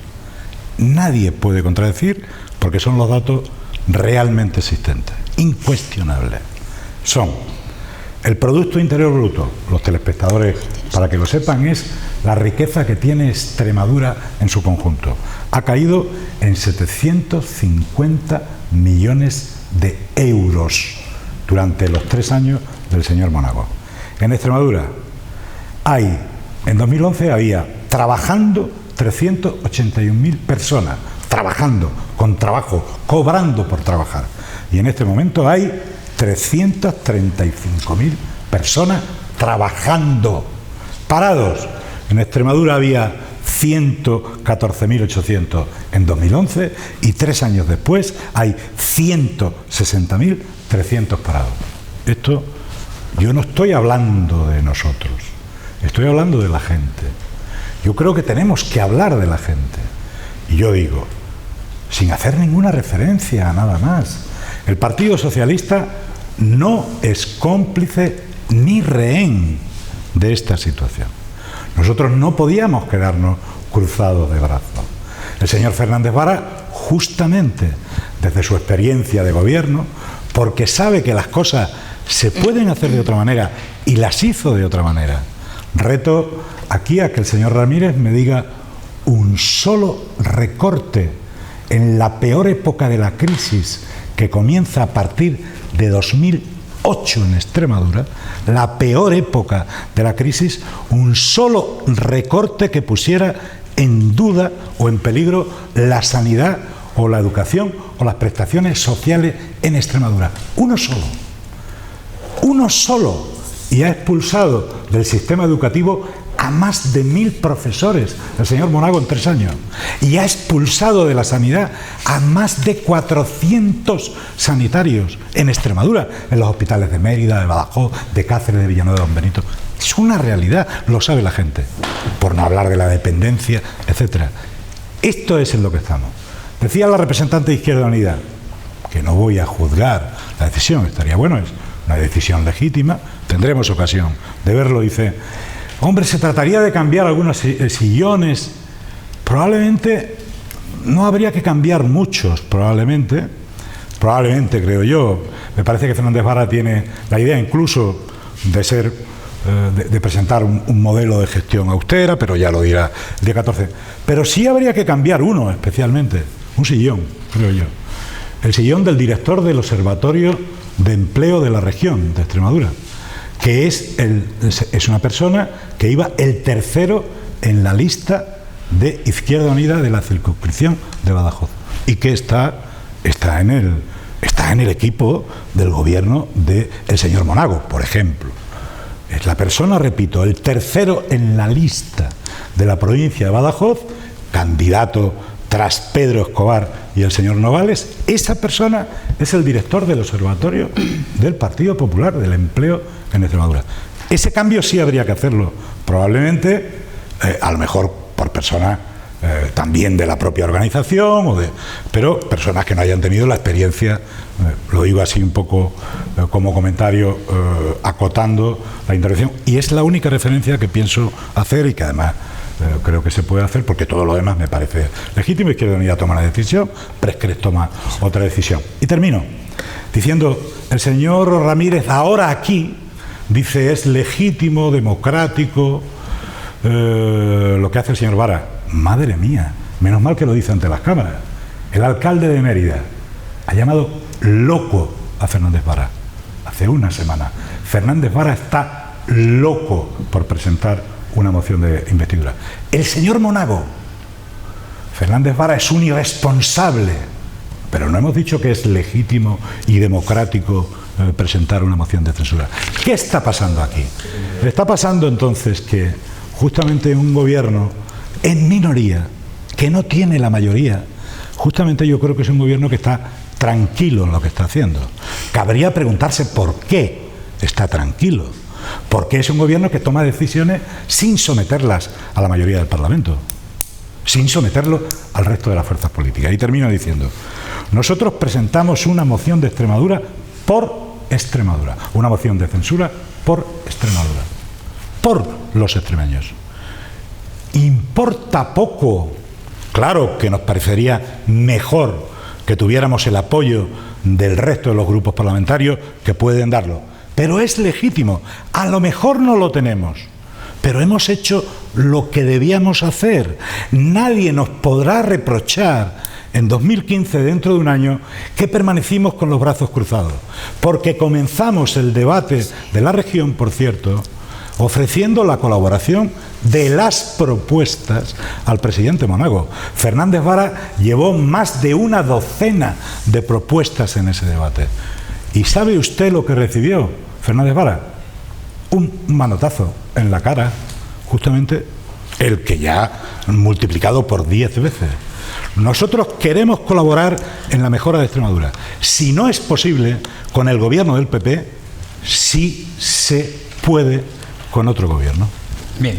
nadie puede contradecir, porque son los datos realmente existentes, incuestionables. Son el Producto Interior Bruto, los telespectadores, para que lo sepan, es la riqueza que tiene Extremadura en su conjunto. Ha caído en 750 millones de euros durante los 3 años del señor Monago. En Extremadura en 2011 había trabajando 381.000 personas, trabajando, con trabajo, cobrando por trabajar. Y en este momento hay 335.000 personas trabajando. Parados. En Extremadura había 114.800 en 2011 y 3 años después hay 160.300 parados. Esto, yo no estoy hablando de nosotros, estoy hablando de la gente. Yo creo que tenemos que hablar de la gente. Y yo digo, sin hacer ninguna referencia a nada más, el Partido Socialista no es cómplice ni rehén de esta situación. Nosotros no podíamos quedarnos cruzados de brazos. El señor Fernández Vara, justamente desde su experiencia de gobierno, porque sabe que las cosas se pueden hacer de otra manera y las hizo de otra manera. Reto aquí a que el señor Ramírez me diga un solo recorte en la peor época de la crisis, que comienza a partir de 2008 en Extremadura, la peor época de la crisis, un solo recorte que pusiera en duda o en peligro la sanidad o la educación o las prestaciones sociales en Extremadura. Uno solo, y ha expulsado del sistema educativo a más de 1.000 profesores, el señor Monago, en 3 años, y ha expulsado de la sanidad a más de 400 sanitarios en Extremadura, en los hospitales de Mérida, de Badajoz, de Cáceres, de Villanueva de Don Benito. Es una realidad, lo sabe la gente, por no hablar de la dependencia, etcétera. Esto es en lo que estamos. Decía la representante de Izquierda Unida, que no voy a juzgar la decisión, estaría bueno, es una decisión legítima, tendremos ocasión de verlo, dice: hombre, se trataría de cambiar algunos sillones. Probablemente no habría que cambiar muchos, probablemente creo yo. Me parece que Fernández Vara tiene la idea incluso de presentar un modelo de gestión austera, pero ya lo dirá el día 14. Pero sí habría que cambiar uno especialmente, un sillón, creo yo. el sillón del director del Observatorio de Empleo de la región de Extremadura, que es una persona que iba el tercero en la lista de Izquierda Unida de la circunscripción de Badajoz y que está en el equipo del gobierno del señor Monago, por ejemplo. Es la persona, repito, el tercero en la lista de la provincia de Badajoz, candidato tras Pedro Escobar y el señor Nogales. Esa persona es el director del Observatorio del Partido Popular del Empleo en Extremadura. Ese cambio sí habría que hacerlo, probablemente, a lo mejor por personas también de la propia organización, pero personas que no hayan tenido la experiencia, lo digo así un poco como comentario, acotando la intervención, y es la única referencia que pienso hacer y que además creo que se puede hacer, porque todo lo demás me parece legítimo. Izquierda Unida toma la decisión, Prescres toma otra decisión. Y termino diciendo, el señor Ramírez ahora aquí dice es legítimo, democrático lo que hace el señor Vara. Madre mía, menos mal que lo dice ante las cámaras. El alcalde de Mérida ha llamado loco a Fernández Vara hace una semana. Fernández Vara está loco por presentar una moción de investidura. El señor Monago, Fernández Vara es un irresponsable, pero no hemos dicho que es legítimo y democrático presentar una moción de censura. ¿Qué está pasando aquí? Está pasando entonces que justamente un gobierno en minoría, que no tiene la mayoría, justamente yo creo que es un gobierno que está tranquilo en lo que está haciendo. Cabría preguntarse por qué está tranquilo. Porque es un gobierno que toma decisiones sin someterlas a la mayoría del Parlamento, sin someterlo al resto de las fuerzas políticas. Y termino diciendo, nosotros presentamos una moción de Extremadura por Extremadura, una moción de censura por Extremadura, por los extremeños. Importa poco, claro que nos parecería mejor que tuviéramos el apoyo del resto de los grupos parlamentarios que pueden darlo, pero es legítimo. A lo mejor no lo tenemos, pero hemos hecho lo que debíamos hacer. Nadie nos podrá reprochar en 2015, dentro de un año, que permanecimos con los brazos cruzados, porque comenzamos el debate de la región, por cierto, ofreciendo la colaboración de las propuestas al presidente Monago. Fernández Vara llevó más de una docena de propuestas en ese debate. ¿Y sabe usted lo que recibió Fernández Vara? Un manotazo en la cara, justamente el que ya multiplicado por 10 veces. Nosotros queremos colaborar en la mejora de Extremadura. Si no es posible con el gobierno del PP, sí se puede con otro gobierno. Bien.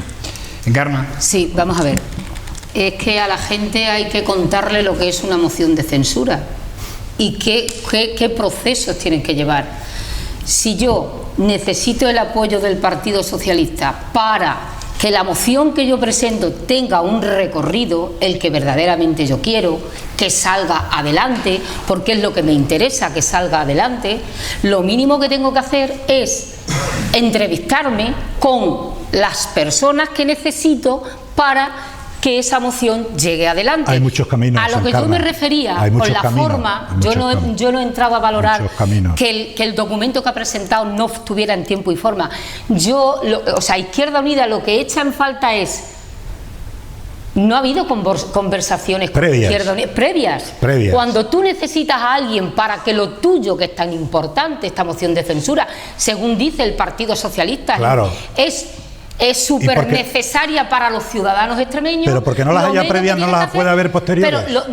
Encarna. Sí, vamos a ver. Es que a la gente hay que contarle lo que es una moción de censura y qué procesos tienen que llevar. Si yo necesito el apoyo del Partido Socialista para que la moción que yo presento tenga un recorrido, el que verdaderamente yo quiero, que salga adelante, porque es lo que me interesa, que salga adelante, lo mínimo que tengo que hacer es entrevistarme con las personas que necesito para que esa moción llegue adelante. Hay muchos caminos. A lo que yo me refería con la forma, yo no he entrado a valorar que el documento que ha presentado no estuviera en tiempo y forma. Izquierda Unida lo que echa en falta es, no ha habido conversaciones previas. Cuando tú necesitas a alguien para que lo tuyo, que es tan importante, esta moción de censura, según dice el Partido Socialista, claro, es súper necesaria para los ciudadanos extremeños. Pero porque no las haya previas, no las puede haber posteriores. Pero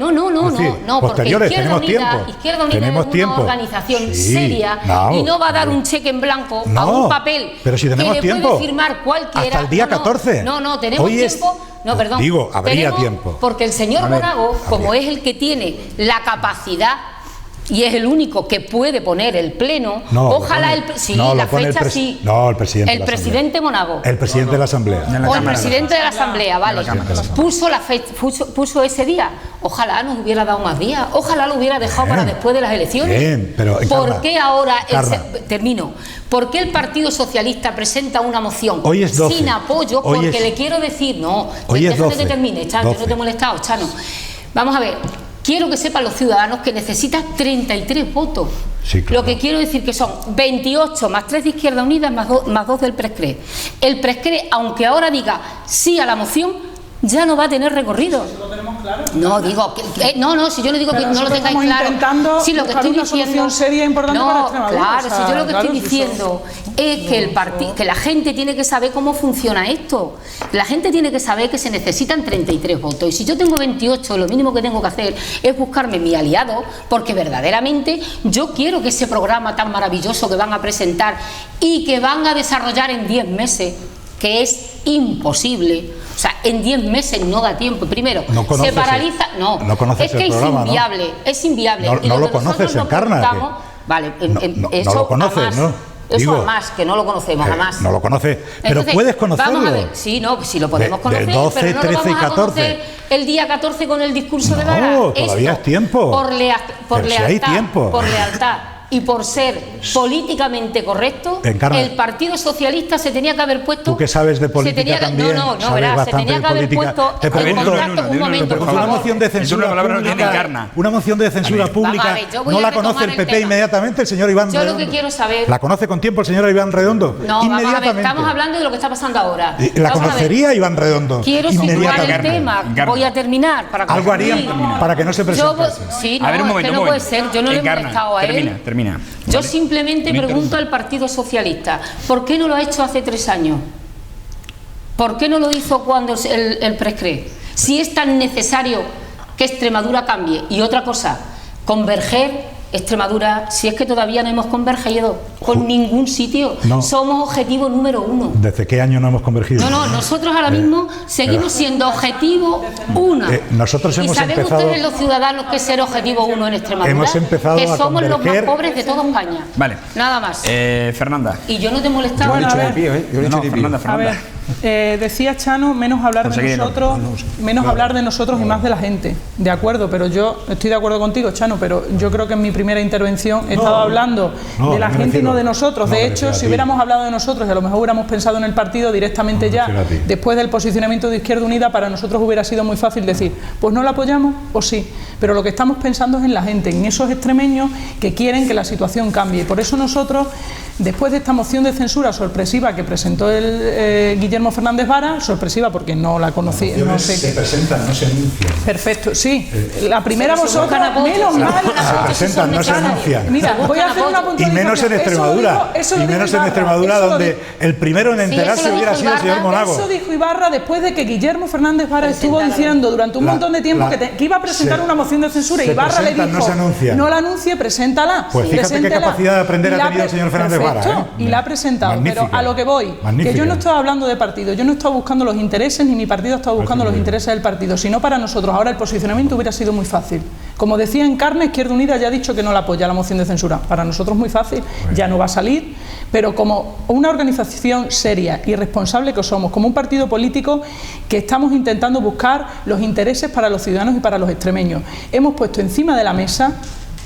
no, porque Izquierda Unida es una organización seria y no va a dar un cheque en blanco a un papel pero si tenemos que le puede firmar cualquiera. Hasta el día 14. No, tenemos tiempo. No, perdón. Digo, habría tiempo. Porque el señor Monago, como es el que tiene la capacidad y es el único que puede poner el pleno, ojalá el presidente Monago. El presidente de la Asamblea. O el presidente de la Asamblea, vale. Puso ese día. Ojalá nos hubiera dado más días. Ojalá lo hubiera dejado para después de las elecciones. Bien, pero ¿por qué ahora termino? ¿Por qué el Partido Socialista presenta una moción sin apoyo? Porque le quiero decir, déjame que termine, Chano, yo no te he molestado, Chano. Vamos a ver. quiero que sepan los ciudadanos que necesitas 33 votos. Sí, claro. Lo que quiero decir que son 28 más 3 de Izquierda Unida más 2 del Prescré. El Prescré, aunque ahora diga sí a la moción, ya no va a tener recorrido. Lo tenemos claro. No, digo no, si yo no digo que no lo tengáis claro. Intentando si lo que buscar estoy una diciendo solución seria e importante para Extremadura. Claro, o sea, si yo lo que claro, estoy diciendo es que la gente tiene que saber cómo funciona esto. La gente tiene que saber que se necesitan 33 votos. Y si yo tengo 28, lo mínimo que tengo que hacer es buscarme mi aliado, porque verdaderamente yo quiero que ese programa tan maravilloso que van a presentar y que van a desarrollar en 10 meses, que es imposible, o sea, en 10 meses no da tiempo. Primero, se paraliza, no conoces es que el programa, es inviable, ¿no? Es inviable. No, y no lo lo que conoces, nosotros nos Encarna, preguntamos, vale, eso no lo conoces, jamás, ¿no? Eso Digo, jamás, que no lo conocemos, jamás. No lo conoces, pero Entonces, puedes conocerlo. Vamos a ver, sí, no, sí lo podemos conocer, del 12, pero no 13 lo vamos y a 14. conocer el día 14 con el discurso de Vara. No, todavía es tiempo. Por Pero si hay tiempo. Por lealtad y por ser políticamente correcto, Encarna, el Partido Socialista se tenía que haber puesto... Tú que sabes de política también, no, sabes verás, se bastante tenía de que haber política. puesto Te pregunto, en contacto, un momento, por una favor. moción de censura pública, una moción de censura pública, Vamos a ver, yo voy ¿no a la retomar conoce el el PP tema. inmediatamente, el señor Iván Yo Redondo? lo que quiero saber... ¿La conoce con tiempo el señor Iván Redondo? No, vamos a ver, Inmediatamente. estamos hablando de lo que está pasando ahora. ¿La Vamos a ver. conocería Iván Redondo? Quiero situar el Inmediatamente. tema, voy a terminar. Para Algo harían para que no se presentase. Sí, no, A ver, un momento, es que no puede ser, yo no le he molestado a él. Termina. Yo simplemente pregunto al Partido Socialista, ¿por qué no lo ha hecho hace 3 años? ¿Por qué no lo hizo cuando el Prescré? Si es tan necesario que Extremadura cambie. Y otra cosa, converger Extremadura, si es que todavía no hemos convergido con ningún sitio, No. somos objetivo número 1. ¿Desde qué año no hemos convergido? No, nosotros ahora mismo seguimos siendo objetivo 1. Nosotros hemos ¿Y saben empezado- ustedes los ciudadanos que es ser objetivo 1 en Extremadura? Hemos empezado que a somos los más converger. pobres de toda España. Vale. Nada más. Fernanda. Y yo no te he molestado. Yo no he Bueno, hecho a ni pío, ¿eh? Yo no he hecho ni pío. Fernanda. A ver, decía Chano, menos hablar de Conseguir- nosotros, menos hablar de nosotros y más de la gente. De acuerdo, pero yo estoy de acuerdo contigo, Chano, pero yo creo que en mi primera intervención he estado hablando de la me gente y refiero- no de nosotros. no, De me hecho, refiero a si ti. hubiéramos hablado de nosotros y a lo mejor hubiéramos pensado en el partido directamente No, me ya, refiero a ti. después del posicionamiento de Izquierda Unida, para nosotros hubiera sido muy fácil decir, pues no la apoyamos o sí. Pero lo que estamos pensando es en la gente, en esos extremeños que quieren que la situación cambie. Y por eso nosotros, después de esta moción de censura sorpresiva que presentó el Guillermo Fernández Vara, sorpresiva porque no la conocí, no sé se qué. presentan, no se anuncian. Perfecto, sí. La primera Se vosotros, buscan apoyo, menos se mal. buscan apoyo, presentan, no se son anuncian. Mira, voy a hacer una Y puntualización. menos en Extremadura, Eso lo y dijo menos en Ibarra, Extremadura, eso lo donde dijo- el primero en Sí, enterarse eso lo hubiera dijo sido el señor Ibarra, Monago. Eso dijo Ibarra después de que Guillermo Fernández Vara estuvo Presentara. diciendo durante un La- montón de tiempo la- que iba a presentar se- una moción de censura y se Ibarra le presentan, dijo, no se anuncian. no la anuncie, preséntala. Pues fíjate qué preséntela. capacidad de aprender Y ha la tenido el señor Fernández perfecto, Vara, ¿eh? Y la ha presentado, Magnífica. pero a lo que voy, que Magnífica. yo no estoy hablando de partido, yo no he estado buscando los intereses, ni mi partido ha estado buscando los intereses del partido, sino para nosotros. Ahora el posicionamiento hubiera sido muy fácil. Como decía Encarna, Izquierda Unida ya ha dicho que no la apoya la moción de censura. Para nosotros muy fácil, ya no va a salir, pero como una organización seria y responsable que somos, como un partido político que estamos intentando buscar los intereses para los ciudadanos y para los extremeños, hemos puesto encima de la mesa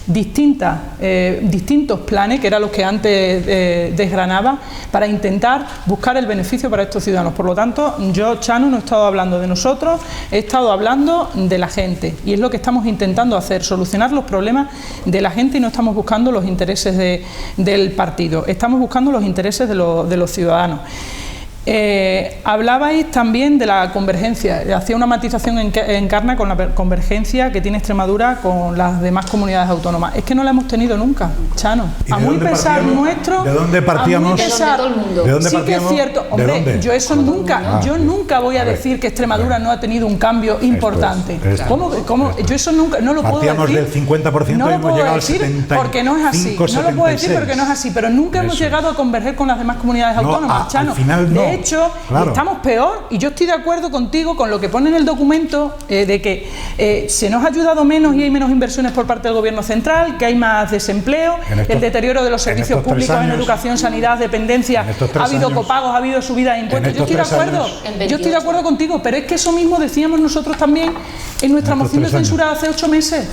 distintos planes, que eran los que antes desgranaba, para intentar buscar el beneficio para estos ciudadanos. Por lo tanto, yo, Chano, no he estado hablando de nosotros, he estado hablando de la gente, y es lo que estamos intentando hacer, solucionar los problemas de la gente, y no estamos buscando los intereses del partido, estamos buscando los intereses de los ciudadanos. Hablabais también de la convergencia, hacía una matización en Encarna con la convergencia que tiene Extremadura con las demás comunidades autónomas. Es que no la hemos tenido nunca, Chano. ¿Y A de muy dónde pesar partíamos? nuestro, ¿De dónde a muy partíamos? De pesar, todo el mundo. ¿De dónde sí que es partíamos? cierto, ¿De hombre, dónde? yo eso nunca, yo nunca voy a decir que Extremadura no ha tenido un cambio importante. esto es. ¿Cómo? Yo eso nunca, no lo puedo decir. Partíamos del 50% no y lo hemos puedo llegado al decir 75, porque no es así. No lo puedo decir 76. porque no es así, pero nunca hemos Eso. llegado a converger con las demás comunidades No, autónomas, al Chano. final no. De hecho, Claro. estamos peor, y yo estoy de acuerdo contigo con lo que pone en el documento de que se nos ha ayudado menos y hay menos inversiones por parte del gobierno central, que hay más desempleo, el deterioro de los en servicios estos 3 públicos en años, educación, sanidad, dependencia, en estos 3 ha habido años, copagos, ha habido subida de impuestos. en Yo estoy de estos 3 acuerdo, años. yo estoy de acuerdo contigo, pero es que eso mismo decíamos nosotros también en nuestra En estos moción de 3 años. censura hace 8 meses.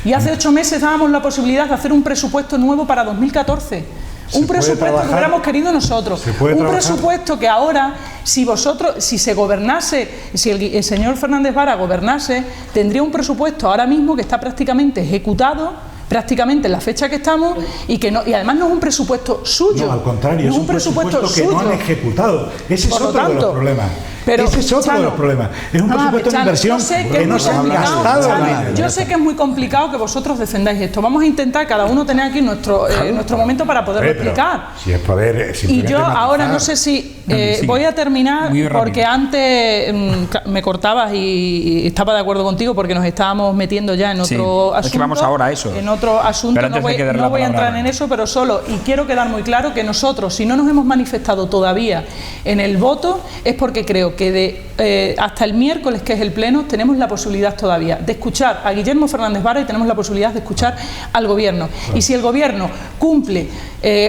Y hace 8 meses dábamos la posibilidad de hacer un presupuesto nuevo para 2014. Un presupuesto que hubiéramos querido nosotros. Un presupuesto que ahora, si se gobernase, si el señor Fernández Vara gobernase, tendría un presupuesto ahora mismo que está prácticamente ejecutado, prácticamente en la fecha que estamos, y que no, y además no es un presupuesto suyo. No, al contrario, no es un presupuesto que no han ejecutado. Ese es otro de los problemas. Ese es otro de los problemas. Es un presupuesto de inversión que no se han gastado. Yo sé que es muy complicado que vosotros defendáis esto. Vamos a intentar cada uno tener aquí nuestro momento para poderlo explicar. Si es poder, y yo ahora no sé si voy a terminar, porque antes me cortabas y estaba de acuerdo contigo porque nos estábamos metiendo ya en otro asunto. Es que vamos ahora a eso. En otro asunto, no voy a entrar en eso, pero solo, y quiero quedar muy claro que nosotros, si no nos hemos manifestado todavía en el voto, es porque creo que hasta el miércoles, que es el pleno, tenemos la posibilidad todavía de escuchar a Guillermo Fernández Vara y tenemos la posibilidad de escuchar al gobierno. Y si el gobierno cumple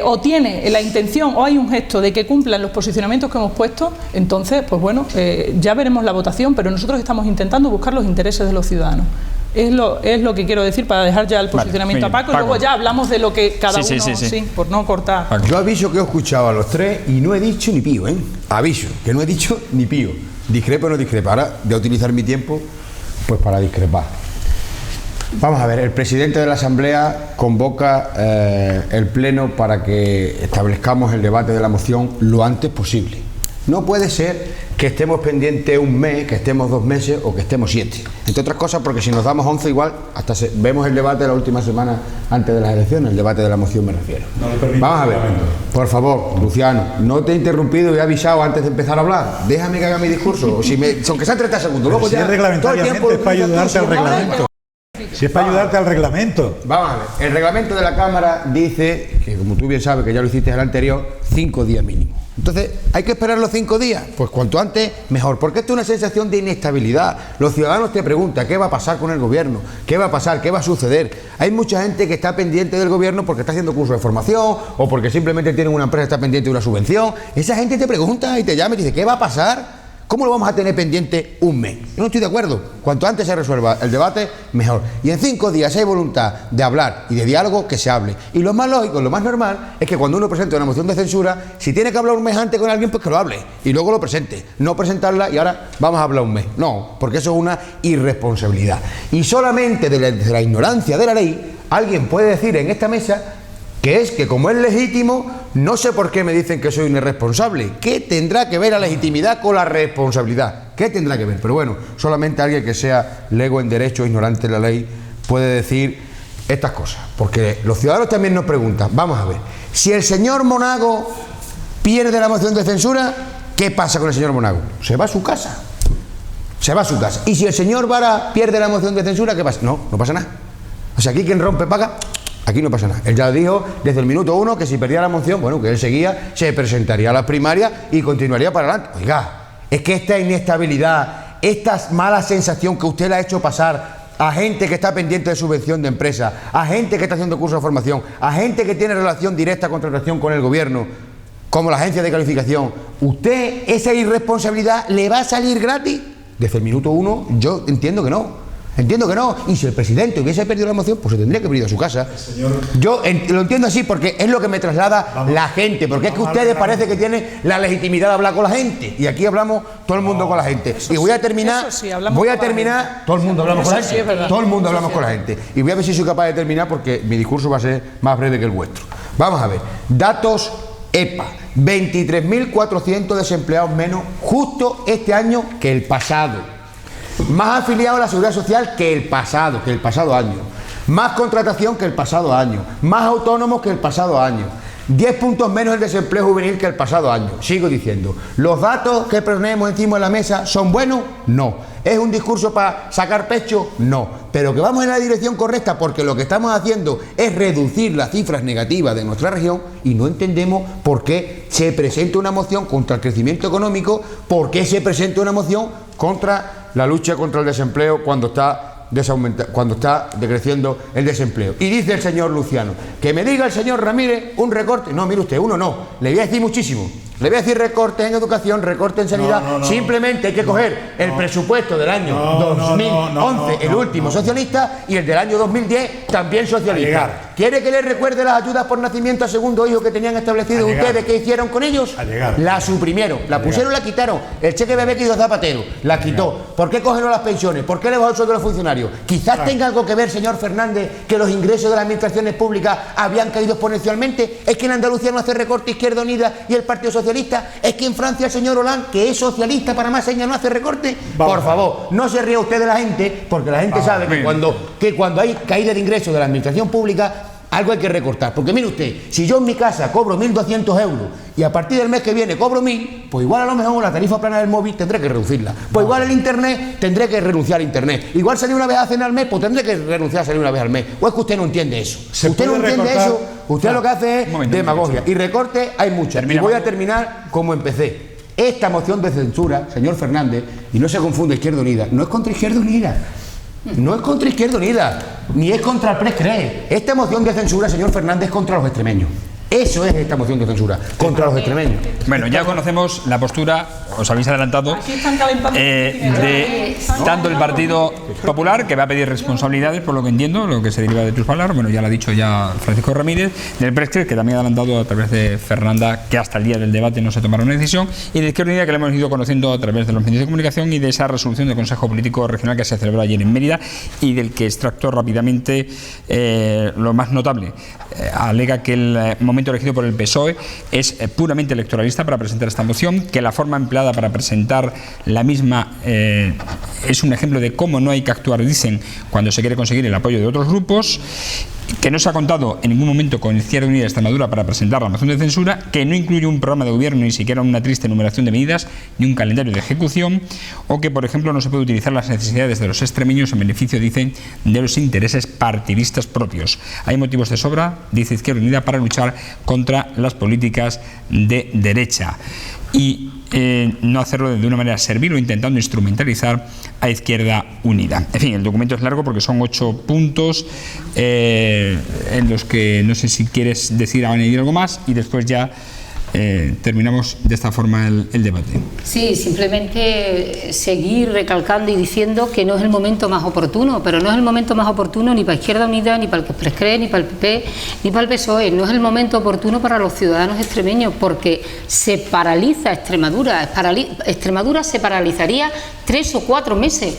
o tiene la intención o hay un gesto de que cumplan los posicionamientos que hemos puesto, entonces, pues bueno, ya veremos la votación, pero nosotros estamos intentando buscar los intereses de los ciudadanos. Es lo que quiero decir para dejar ya el posicionamiento a Paco, y luego ya hablamos de lo que cada uno, por no cortar. Yo aviso que he escuchado a los tres y no he dicho ni pío, aviso, que no he dicho ni pío. Discrepo o no discrepo. Ahora voy a utilizar mi tiempo pues para discrepar. Vamos a ver, el presidente de la Asamblea convoca el pleno para que establezcamos el debate de la moción lo antes posible. No puede ser que estemos pendientes un mes, que estemos 2 meses o que estemos 7. Entre otras cosas porque si nos damos 11 igual, hasta vemos el debate de la última semana antes de las elecciones, el debate de la moción me refiero. Vamos a ver, por favor, Luciano, no te he interrumpido y he avisado antes de empezar a hablar. Déjame que haga mi discurso, aunque sean 30 segundos. Luego ya, reglamentariamente es para ayudarte al reglamento. Si es para ayudarte al reglamento. Vamos a ver, el reglamento de la Cámara dice, que como tú bien sabes, que ya lo hiciste el anterior, 5 días mínimo. Entonces, ¿hay que esperar los 5 días? Pues cuanto antes, mejor, porque esto es una sensación de inestabilidad. Los ciudadanos te preguntan, ¿qué va a pasar con el gobierno? ¿Qué va a pasar? ¿Qué va a suceder? Hay mucha gente que está pendiente del gobierno porque está haciendo cursos de formación o porque simplemente tienen una empresa que está pendiente de una subvención. Esa gente te pregunta y te llama y te dice, ¿qué va a pasar? ¿Cómo lo vamos a tener pendiente un mes? Yo no estoy de acuerdo. Cuanto antes se resuelva el debate, mejor. Y en 5 días, si hay voluntad de hablar y de diálogo, que se hable. Y lo más lógico, lo más normal, es que cuando uno presente una moción de censura, si tiene que hablar un mes antes con alguien, pues que lo hable. Y luego lo presente. No presentarla y ahora vamos a hablar un mes. No, porque eso es una irresponsabilidad. Y solamente de la ignorancia de la ley, alguien puede decir en esta mesa que es que como es legítimo, no sé por qué me dicen que soy un irresponsable. ¿Qué tendrá que ver la legitimidad con la responsabilidad? ¿Qué tendrá que ver? Pero bueno, solamente alguien que sea lego en derecho, ignorante de la ley, puede decir estas cosas. Porque los ciudadanos también nos preguntan, vamos a ver, si el señor Monago pierde la moción de censura, ¿qué pasa con el señor Monago? Se va a su casa. Se va a su casa. Y si el señor Vara pierde la moción de censura, ¿qué pasa? No, no pasa nada. O sea, aquí quien rompe paga. Aquí no pasa nada. Él ya dijo desde el minuto 1 que si perdía la moción, bueno, que él seguía, se presentaría a las primarias y continuaría para adelante. Oiga, es que esta inestabilidad, esta mala sensación que usted le ha hecho pasar a gente que está pendiente de subvención de empresas, a gente que está haciendo cursos de formación, a gente que tiene relación directa, contratación con el gobierno, como la agencia de calificación, ¿usted esa irresponsabilidad le va a salir gratis? Desde el minuto 1 yo entiendo que no. Entiendo que no, y si el presidente hubiese perdido la moción, pues se tendría que haber ido a su casa. Yo lo entiendo así porque es lo que me traslada la gente, porque es que ustedes parece que tienen la legitimidad de hablar con la gente, y aquí hablamos todo el mundo con la gente. Y voy a terminar, todo el mundo hablamos con la gente, todo el mundo hablamos con la gente. Y voy a ver si soy capaz de terminar porque mi discurso va a ser más breve que el vuestro. Vamos a ver, datos EPA, 23.400 desempleados menos justo este año que el pasado. Más afiliados a la Seguridad Social que el pasado año. Más contratación que el pasado año. Más autónomos que el pasado año. 10 puntos menos el desempleo juvenil que el pasado año. Sigo diciendo, ¿los datos que ponemos encima de la mesa son buenos? No. ¿Es un discurso para sacar pecho? No. Pero que vamos en la dirección correcta porque lo que estamos haciendo es reducir las cifras negativas de nuestra región y no entendemos por qué se presenta una moción contra el crecimiento económico, por qué se presenta una moción contra la lucha contra el desempleo cuando está decreciendo el desempleo. Y dice el señor Luciano, que me diga el señor Ramírez un recorte. No, mire usted, uno no, le voy a decir muchísimo. Le voy a decir recortes en educación, recortes en sanidad. Simplemente hay que coger el presupuesto del año 2011, el último socialista, y el del año 2010 también socialista. ¿Quiere que les recuerde las ayudas por nacimiento a segundo hijo que tenían establecido ustedes? ¿Qué hicieron con ellos? La suprimieron, la pusieron, la quitaron. El cheque bebé que hizo Zapatero, la quitó. ¿Por qué cogieron las pensiones? ¿Por qué le bajó el sueldo de los funcionarios? Quizás tenga algo que ver, señor Fernández, que los ingresos de las administraciones públicas habían caído exponencialmente. Es que en Andalucía no hace recorte Izquierda Unida y el Partido Socialista. Es que en Francia el señor Hollande, que es socialista para más señas, no hace recorte. Por favor, no se ríe usted de la gente, porque la gente sabe que cuando hay caída de ingresos de la administración pública, algo hay que recortar. Porque mire usted, si yo en mi casa cobro 1.200 euros y a partir del mes que viene cobro 1.000, pues igual a lo mejor la tarifa plana del móvil tendré que reducirla. Pues igual el internet tendré que renunciar al internet. Igual salir una vez a cenar al mes, pues tendré que renunciar a salir una vez al mes. ¿O es que usted no entiende eso? Usted no entiende eso, usted lo que hace es demagogia. Y recortes hay muchas. Y voy a terminar como empecé. Esta moción de censura, señor Fernández, y no se confunda Izquierda Unida, no es contra Izquierda Unida. No es contra Izquierda Unida, ni es contra el PRESCRE. Esta moción de censura, señor Fernández, es contra los extremeños. Eso es esta moción de censura, contra los extremeños. Bueno, ya conocemos la postura, os habéis adelantado, de tanto el Partido Popular, que va a pedir responsabilidades, por lo que entiendo, lo que se deriva de tus palabras, bueno, ya lo ha dicho ya Francisco Ramírez, del PRESCRE, que también ha adelantado a través de Fernanda, que hasta el día del debate no se tomará una decisión, y de Izquierda Unida, que lo hemos ido conociendo a través de los medios de comunicación y de esa resolución del Consejo Político Regional que se celebró ayer en Mérida, y del que extracto rápidamente lo más notable. Alega que el momento elegido por el PSOE es puramente electoralista para presentar esta moción, que la forma empleada para presentar la misma es un ejemplo de cómo no hay que actuar, dicen, cuando se quiere conseguir el apoyo de otros grupos, que no se ha contado en ningún momento con Izquierda Unida de Extremadura para presentar la moción de censura, que no incluye un programa de gobierno, ni siquiera una triste enumeración de medidas, ni un calendario de ejecución, o que, por ejemplo, no se puede utilizar las necesidades de los extremeños en beneficio, dicen, de los intereses partidistas propios. Hay motivos de sobra, dice Izquierda Unida, para luchar contra las políticas de derecha. Y no hacerlo de una manera servil o intentando instrumentalizar a Izquierda Unida. En fin, el documento es largo porque son 8 puntos en los que no sé si quieres decir o añadir algo más y después ya terminamos de esta forma el debate. Sí, simplemente seguir recalcando y diciendo que no es el momento más oportuno, pero no es el momento más oportuno ni para Izquierda Unida, ni para el PRESCRE, ni para el PP, ni para el PSOE. No es el momento oportuno para los ciudadanos extremeños porque se paraliza Extremadura. Extremadura se paralizaría 3 o 4 meses.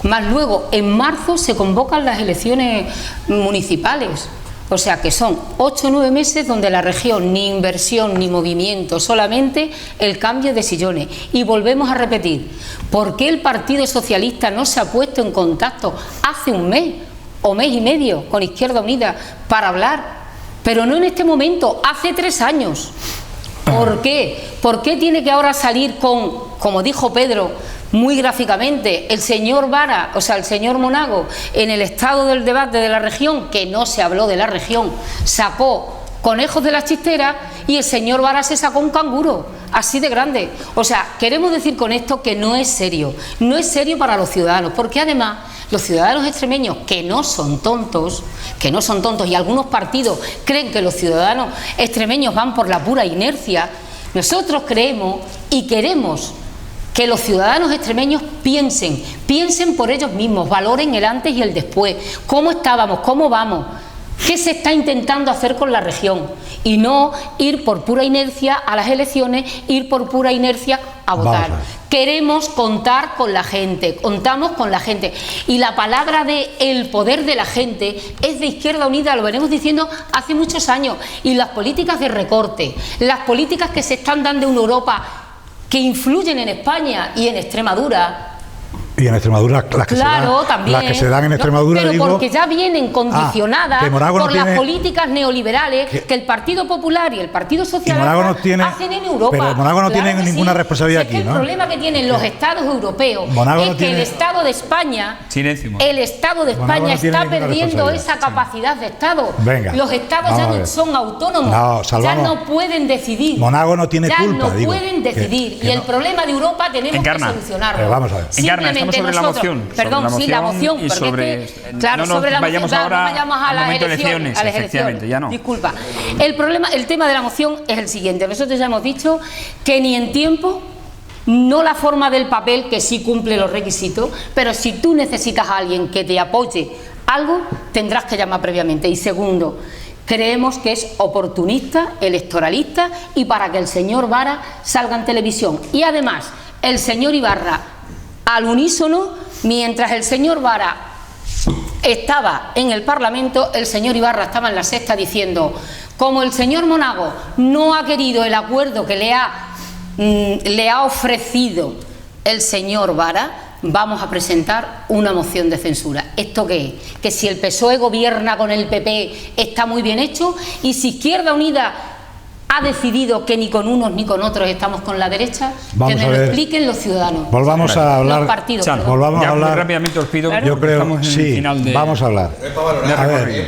Más luego, en marzo se convocan las elecciones municipales. O sea que son 8 o 9 meses donde la región ni inversión ni movimiento, solamente el cambio de sillones. Y volvemos a repetir, ¿por qué el Partido Socialista no se ha puesto en contacto hace un mes o mes y medio con Izquierda Unida para hablar? Pero no en este momento, hace 3 años. ¿Por qué? ¿Por qué tiene que ahora salir con, como dijo Pedro, muy gráficamente, el señor Vara, o sea, el señor Monago, en el estado del debate de la región, que no se habló de la región, sacó conejos de las chisteras y el señor Vara se sacó un canguro, así de grande? O sea, queremos decir con esto que no es serio para los ciudadanos, porque además los ciudadanos extremeños, que no son tontos, y algunos partidos creen que los ciudadanos extremeños van por la pura inercia, nosotros creemos y queremos que los ciudadanos extremeños piensen por ellos mismos, valoren el antes y el después, cómo estábamos, cómo vamos, qué se está intentando hacer con la región y no ir por pura inercia a las elecciones, ir por pura inercia a votar. Queremos contar con la gente, contamos con la gente y la palabra de el poder de la gente es de Izquierda Unida, lo venimos diciendo hace muchos años, y las políticas de recorte, las políticas que se están dando en Europa que influyen en España y en Extremadura. Y en Extremadura, las que se dan en Extremadura, pero digo, porque ya vienen condicionadas por las políticas neoliberales que el Partido Popular y el Partido Socialista hacen en Europa. Pero Monago no tiene ninguna responsabilidad aquí, ¿no? El problema que tienen los estados europeos es que el Estado de España, está perdiendo esa capacidad de Estado. Los estados ya no son autónomos, ya no pueden decidir. Monago no tiene culpa, no pueden decidir. Y el problema de Europa tenemos que solucionarlo. Vamos a ver. Simplemente sobre la moción. Perdón, la moción. Y sobre, claro, no sobre la vayamos moción, ahora no vayamos a las elecciones. Efectivamente, ya no. Disculpa. El tema de la moción es el siguiente. Nosotros ya hemos dicho que ni en tiempo, no la forma del papel, que sí cumple los requisitos, pero si tú necesitas a alguien que te apoye algo tendrás que llamar previamente. Y segundo, creemos que es oportunista, electoralista y para que el señor Vara salga en televisión. Y además, el señor Ibarra, al unísono, mientras el señor Vara estaba en el Parlamento, el señor Ibarra estaba en La Sexta diciendo: como el señor Monago no ha querido el acuerdo que le ha ofrecido el señor Vara, vamos a presentar una moción de censura. ¿Esto qué es? Que si el PSOE gobierna con el PP está muy bien hecho, y si Izquierda Unida ha decidido que ni con unos ni con otros estamos con la derecha, vamos que me lo expliquen los ciudadanos. Volvamos a hablar. Los partidos, volvamos a hablar. Rápidamente os pido. Yo creo, estamos en sí, el final de... vamos a hablar. Es para valorar, A ver,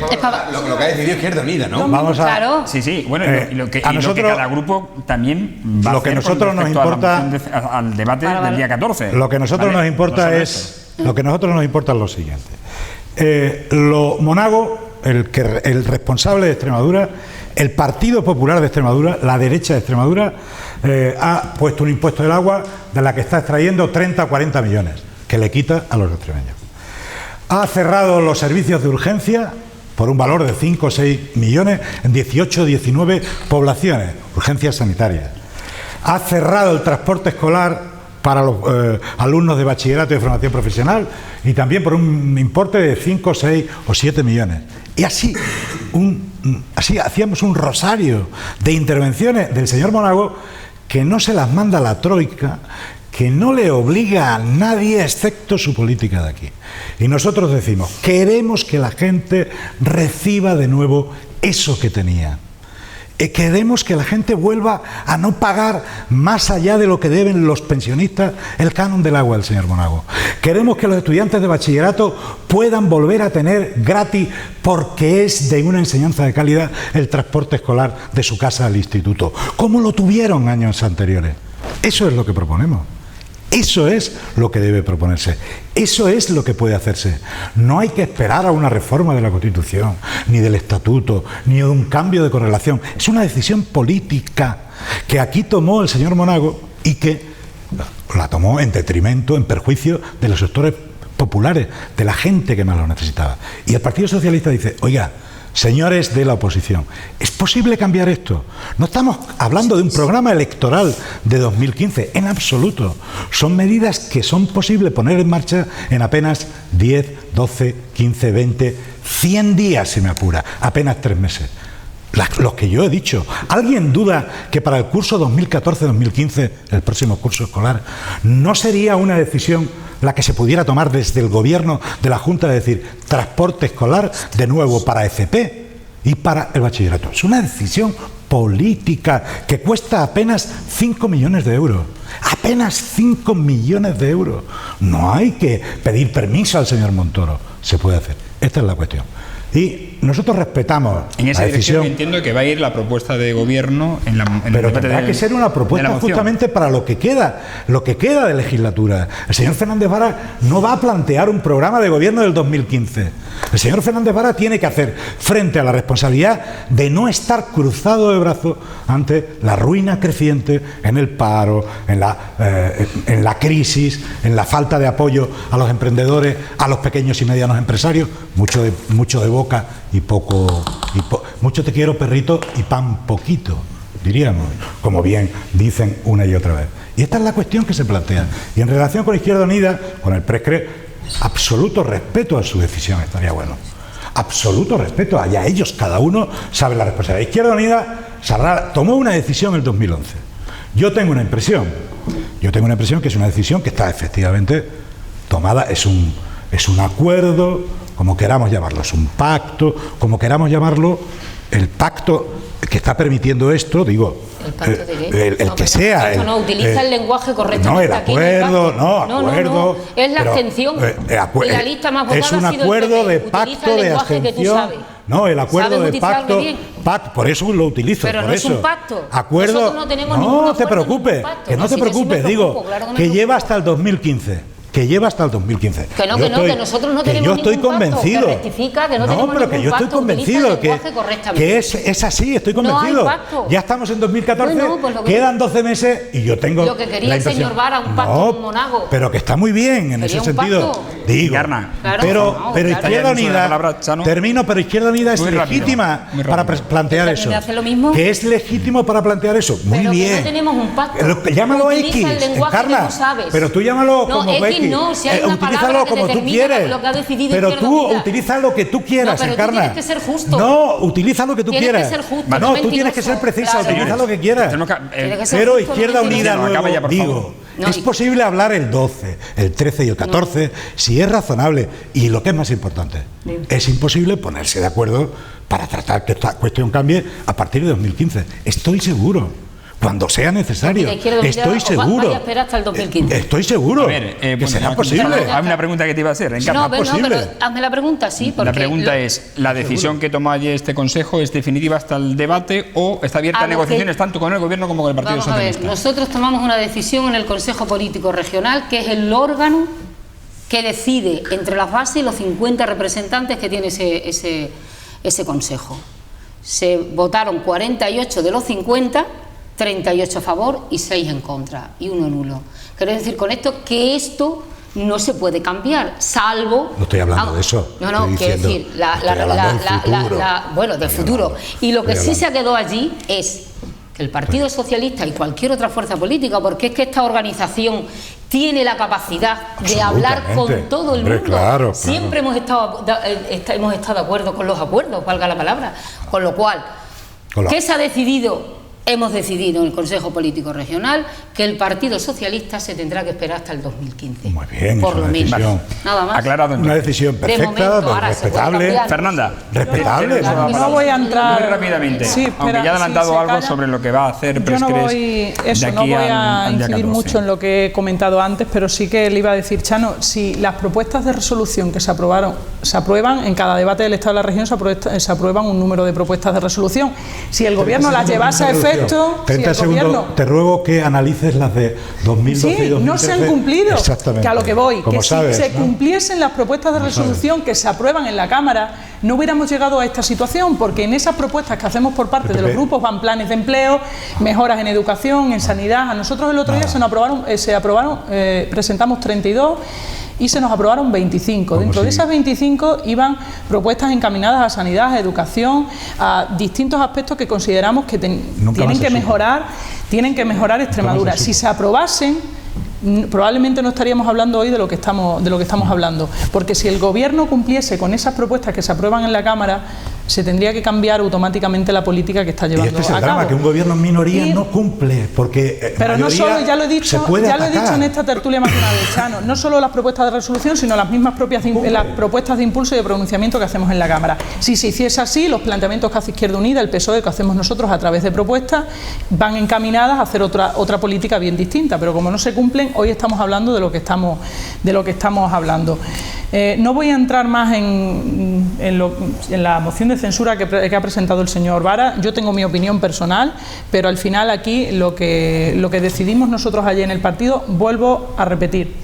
lo que ha decidido Izquierda Unida, ¿no? Vamos a. Claro. Sí, bueno, y lo que cada grupo también va a Lo que hacer nosotros con nos respecto importa- a la moción al debate del día 14. Lo que a nosotros ¿vale? nos importa No solo es. Lo que a nosotros nos importa es lo siguiente. Monago, el responsable de Extremadura, el Partido Popular de Extremadura, la derecha de Extremadura, ha puesto un impuesto del agua de la que está extrayendo 30 o 40 millones, que le quita a los extremeños. Ha cerrado los servicios de urgencia por un valor de 5 o 6 millones en 18 o 19 poblaciones, urgencias sanitarias. Ha cerrado el transporte escolar para los alumnos de bachillerato y de formación profesional, y también por un importe de 5, 6 o 7 millones. Y así hacíamos un rosario de intervenciones del señor Monago que no se las manda la troika, que no le obliga a nadie excepto su política de aquí. Y nosotros decimos, queremos que la gente reciba de nuevo eso que tenía. Queremos que la gente vuelva a no pagar más allá de lo que deben los pensionistas el canon del agua del señor Monago. Queremos que los estudiantes de bachillerato puedan volver a tener gratis, porque es de una enseñanza de calidad, el transporte escolar de su casa al instituto, como lo tuvieron años anteriores. Eso es lo que proponemos. Eso es lo que debe proponerse. Eso es lo que puede hacerse. No hay que esperar a una reforma de la Constitución, ni del Estatuto, ni de un cambio de correlación. Es una decisión política que aquí tomó el señor Monago y que la tomó en detrimento, en perjuicio de los sectores populares, de la gente que más lo necesitaba. Y el Partido Socialista dice: oiga, señores de la oposición, ¿es posible cambiar esto? No estamos hablando de un programa electoral de 2015, en absoluto. Son medidas que son posibles poner en marcha en apenas 10, 12, 15, 20, 100 días, si me apura, apenas 3 meses. Los que yo he dicho. ¿Alguien duda que para el curso 2014-2015, el próximo curso escolar, no sería una decisión la que se pudiera tomar desde el gobierno de la Junta, de decir, transporte escolar de nuevo para FP y para el bachillerato? Es una decisión política que cuesta apenas 5 millones de euros. Apenas 5 millones de euros. No hay que pedir permiso al señor Montoro. Se puede hacer. Esta es la cuestión. Y nosotros respetamos en esa la dirección. decisión. Entiendo que va a ir la propuesta de gobierno en el pero debate tendrá que ser una propuesta justamente para lo que queda de legislatura. El señor Fernández Vara no va a plantear un programa de gobierno del 2015. El señor Fernández Vara tiene que hacer frente a la responsabilidad de no estar cruzado de brazos ante la ruina creciente, en el paro, en la crisis, en la falta de apoyo a los emprendedores, a los pequeños y medianos empresarios. Mucho de boca y poco, mucho te quiero, perrito, y pan poquito, diríamos, como bien dicen una y otra vez. Y esta es la cuestión que se plantea. Y en relación con Izquierda Unida, con el Prescre, absoluto respeto a su decisión, estaría bueno. Absoluto respeto, allá ellos, cada uno sabe la responsabilidad. Izquierda Unida tomó una decisión en el 2011. Yo tengo una impresión que es una decisión que está efectivamente tomada, es un acuerdo, como queramos llamarlo, es un pacto, como queramos llamarlo, el pacto que está permitiendo esto, digo, ¿El pacto de qué? el que sea. No, utiliza el lenguaje correctamente. No, el acuerdo, No, es la abstención. Y la lista más votada es un ha sido acuerdo el PP. de Utiliza pacto el de lenguaje que tú abstención. sabes. No, el acuerdo ¿Sabes de utilizarlo pacto, bien? por eso lo utilizo. Pero por no eso. es un pacto. Acuerdo, Nosotros no tenemos ningún no te acuerdo, preocupes, ningún pacto. que no te Sí, que sí me preocupes, preocupo, digo, claro que me que lleva preocupa. hasta el 2015. Que lleva hasta el 2015. Que nosotros no tenemos yo estoy ningún pacto, convencido. que rectifica que no tenemos pero que ningún yo estoy pacto, convencido utiliza el que lenguaje correctamente. es así, estoy No hay convencido. pacto. Ya estamos en 2014, Bueno, pues lo que- quedan 12 meses y yo tengo Lo que quería la el señor impresión- Vara, un pacto con Monago. Pero que está muy bien en Quería ese un sentido. pacto. pero Izquierda Unida, termino, pero Izquierda Unida es legítima para plantear eso. ¿Que es legítimo para plantear eso? Muy pero bien. No tenemos un pacto. Llámalo X, Encarna. Pero tú llámalo como X. No, si hay una utilízalo como tú quieres. Lo que ha decidido pero tú Unida. utiliza lo que tú quieras, pero Encarna. Tú tienes que ser justo. No, utiliza lo que tú quieras. Que ser justo, no, tú tienes que ser precisa, claro. utiliza lo que quieras. Pero Izquierda Unida, luego digo, es posible hablar el 12, el 13 y el 14, si es razonable. Y lo que es más importante, es imposible ponerse de acuerdo para tratar que esta cuestión cambie a partir de 2015. Estoy seguro. Cuando sea necesario. Estoy seguro. Vaya a esperar hasta el 2015. Estoy seguro que será posible. Hay una pregunta que te iba a hacer. No, pero hazme la pregunta, sí. La pregunta es, ¿la decisión que toma allí este Consejo es definitiva hasta el debate o está abierta a negociaciones tanto con el Gobierno como con el Partido Socialista? Vamos a ver, nosotros tomamos una decisión en el Consejo Político Regional, que es el órgano que decide entre las bases y los 50 representantes que tiene ese Consejo. Se votaron 48 de los 50, 38 a favor y 6 en contra y 1 nulo. Quiero decir con esto que esto no se puede cambiar, salvo... No estoy hablando de eso. No, quiero decir, del futuro. Y lo que sí se quedó allí es que el Partido Socialista y cualquier otra fuerza política, porque es que esta organización tiene la capacidad de hablar con todo el mundo. Claro. Siempre hemos estado de acuerdo con los acuerdos, valga la palabra. Con lo cual, ¿qué se ha decidido? Hemos decidido en el Consejo Político Regional que el Partido Socialista se tendrá que esperar hasta el 2015. Muy bien, por lo menos. Nada más. Aclarado. Una decisión perfecta, respetable. Fernanda, respetable. No voy a entrar muy rápidamente. Sí, aunque ya ha adelantado algo sobre lo que va a hacer Prescres. No voy a incidir mucho en lo que he comentado antes, pero sí que le iba a decir, Chano, si las propuestas de resolución que se aprueban en cada debate del Estado de la región, se aprueban un número de propuestas de resolución. Si el Gobierno las llevase a efecto... 30 segundos, te ruego que analices las de 2012 y 2013. No se han cumplido. Exactamente. Que a lo que voy, como que sabes, si se cumpliesen las propuestas de resolución que se aprueban en la Cámara, no hubiéramos llegado a esta situación, porque en esas propuestas que hacemos por parte de los grupos van planes de empleo, mejoras en educación, en sanidad. A nosotros el otro día presentamos 32 y se nos aprobaron 25. Dentro de esas 25 iban propuestas encaminadas a sanidad, a educación, a distintos aspectos que consideramos que tienen que mejorar Extremadura. Si se aprobasen, probablemente no estaríamos hablando hoy de lo que estamos hablando, porque si el Gobierno cumpliese con esas propuestas que se aprueban en la Cámara, se tendría que cambiar automáticamente la política que está llevando a cabo. Y este es el drama, que un gobierno en minoría no cumple, porque pero no solo, ya lo he dicho en esta tertulia más de una vez, Chano, no solo las propuestas de resolución, sino las mismas las propuestas de impulso y de pronunciamiento que hacemos en la Cámara. Si se hiciese así, los planteamientos que hace Izquierda Unida, el PSOE, que hacemos nosotros a través de propuestas, van encaminadas a hacer otra política bien distinta, pero como no se cumplen, hoy estamos hablando de lo que estamos hablando. No voy a entrar más en la moción de censura que ha presentado el señor Vara. Yo tengo mi opinión personal, pero al final aquí lo que decidimos nosotros allí en el partido, vuelvo a repetir,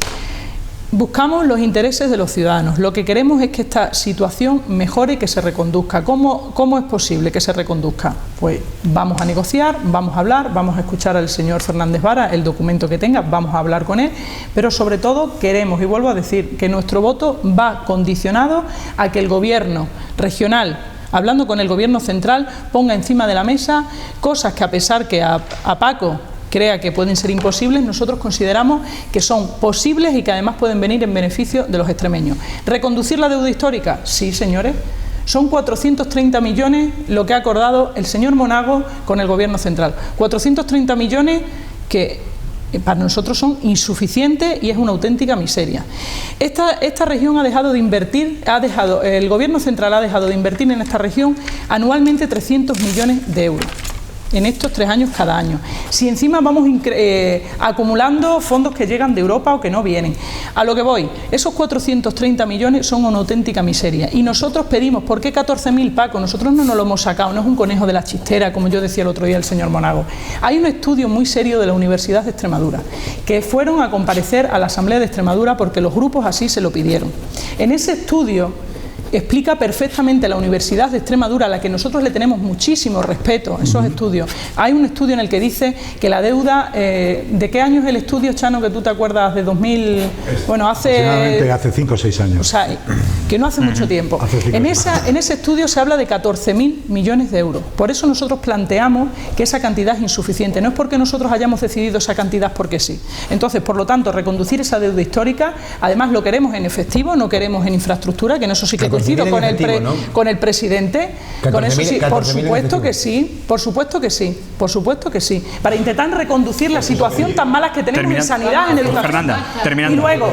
buscamos los intereses de los ciudadanos. Lo que queremos es que esta situación mejore y que se reconduzca. ¿Cómo es posible que se reconduzca? Pues vamos a negociar, vamos a hablar, vamos a escuchar al señor Fernández Vara, el documento que tenga, vamos a hablar con él, pero sobre todo queremos, y vuelvo a decir, que nuestro voto va condicionado a que el Gobierno regional, hablando con el Gobierno central, ponga encima de la mesa cosas que, a pesar que a Paco crea que pueden ser imposibles, nosotros consideramos que son posibles y que además pueden venir en beneficio de los extremeños. ¿Reconducir la deuda histórica? Sí, señores. Son 430 millones lo que ha acordado el señor Monago con el Gobierno central. 430 millones que para nosotros son insuficientes y es una auténtica miseria. Esta región ha dejado de invertir, el Gobierno central ha dejado de invertir en esta región anualmente 300 millones de euros. En estos 3 años cada año. Si encima vamos acumulando fondos que llegan de Europa o que no vienen. A lo que voy, esos 430 millones son una auténtica miseria. Y nosotros pedimos, ¿por qué 14.000, Paco? Nosotros no nos lo hemos sacado, no es un conejo de la chistera, como yo decía el otro día el señor Monago. Hay un estudio muy serio de la Universidad de Extremadura, que fueron a comparecer a la Asamblea de Extremadura porque los grupos así se lo pidieron. En ese estudio explica perfectamente la Universidad de Extremadura, a la que nosotros le tenemos muchísimo respeto, esos estudios. Hay un estudio en el que dice que la deuda, ¿de qué año es el estudio, Chano, que tú te acuerdas? De 2000, bueno, hace 5 o 6 años. O sea, que no hace mucho tiempo. En ese estudio se habla de 14.000 millones de euros. Por eso nosotros planteamos que esa cantidad es insuficiente. No es porque nosotros hayamos decidido esa cantidad porque sí. Entonces, por lo tanto, reconducir esa deuda histórica, además lo queremos en efectivo, no queremos en infraestructura, que en eso sí que coincido con el presidente. Con eso sí, por supuesto que sí, por supuesto que sí, por supuesto que sí. Para intentar reconducir la situación tan mala que tenemos en sanidad, en educación. Fernanda, terminando. Y luego,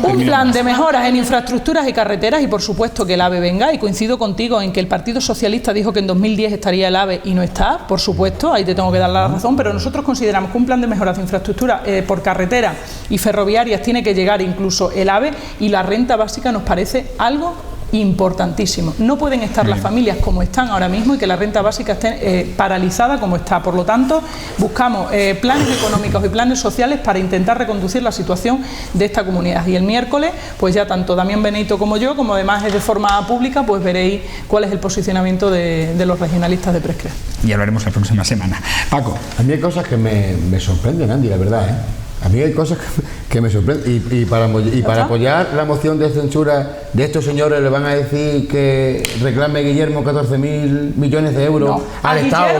un plan de mejoras en infraestructuras y carreteras, y por supuesto que el AVE venga, y coincido contigo en que el Partido Socialista dijo que en 2010 estaría el AVE y no está, por supuesto, ahí te tengo que dar la razón, pero nosotros consideramos que un plan de mejoras de infraestructura por carretera y ferroviarias tiene que llegar incluso el AVE, y la renta básica nos parece algo importantísimo. No pueden estar las familias como están ahora mismo y que la renta básica esté paralizada como está. Por lo tanto, buscamos planes económicos y planes sociales para intentar reconducir la situación de esta comunidad. Y el miércoles, pues ya tanto Damián Benito como yo, como además es de forma pública, pues veréis cuál es el posicionamiento de los regionalistas de Prescré. Y hablaremos la próxima semana. Paco. A mí hay cosas que me sorprenden, Andy, la verdad, ¿eh? A mí hay cosas que me sorprenden. Y para apoyar la moción de censura de estos señores, le van a decir que reclame Guillermo 14.000 millones de euros al Estado,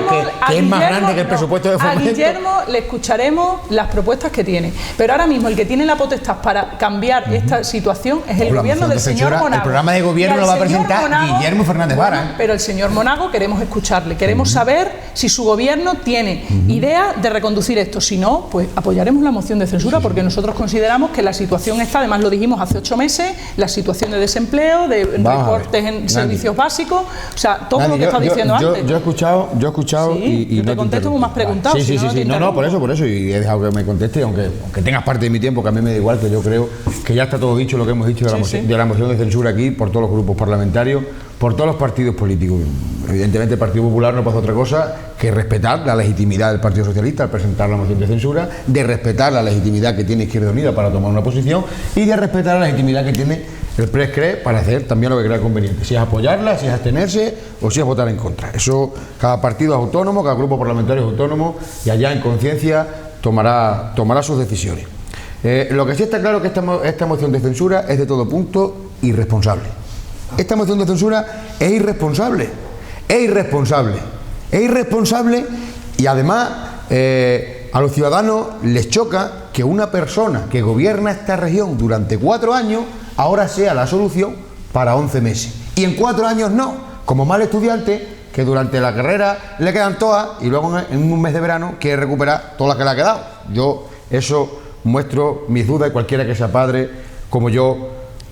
que es más grande que el presupuesto de Fomento. A Guillermo le escucharemos las propuestas que tiene, pero ahora mismo el que tiene la potestad para cambiar esta situación es el gobierno del señor Monago. El programa de gobierno lo va a presentar Guillermo Fernández Vara. Bueno, pero el señor Monago queremos escucharle, queremos saber si su gobierno tiene idea de reconducir esto. Si no, pues apoyaremos la moción de censura, porque nosotros consideramos que la situación está, además lo dijimos hace 8 meses, la situación de desempleo, de recortes en servicios básicos, o sea, todo lo que está diciendo antes. Yo he escuchado sí, y te contesto como me has preguntado. Sí, no, por eso, y he dejado que me conteste, aunque tengas parte de mi tiempo, que a mí me da igual, que yo creo que ya está todo dicho lo que hemos dicho de la moción de censura aquí, por todos los grupos parlamentarios, por todos los partidos políticos. Evidentemente el Partido Popular no puede hacer otra cosa que respetar la legitimidad del Partido Socialista al presentar la moción de censura, de respetar la legitimidad que tiene Izquierda Unida para tomar una posición y de respetar la legitimidad que tiene el Prescré para hacer también lo que crea conveniente, si es apoyarla, si es abstenerse o si es votar en contra. Eso, cada partido es autónomo, cada grupo parlamentario es autónomo y allá en conciencia tomará sus decisiones. Lo que sí está claro es que esta moción de censura es de todo punto irresponsable. Esta moción de censura es irresponsable y además a los ciudadanos les choca que una persona que gobierna esta región durante 4 años ahora sea la solución para 11 meses. Y en 4 años no, como mal estudiante que durante la carrera le quedan todas y luego en un mes de verano quiere recuperar todas las que le ha quedado. Yo eso muestro mis dudas y cualquiera que sea padre como yo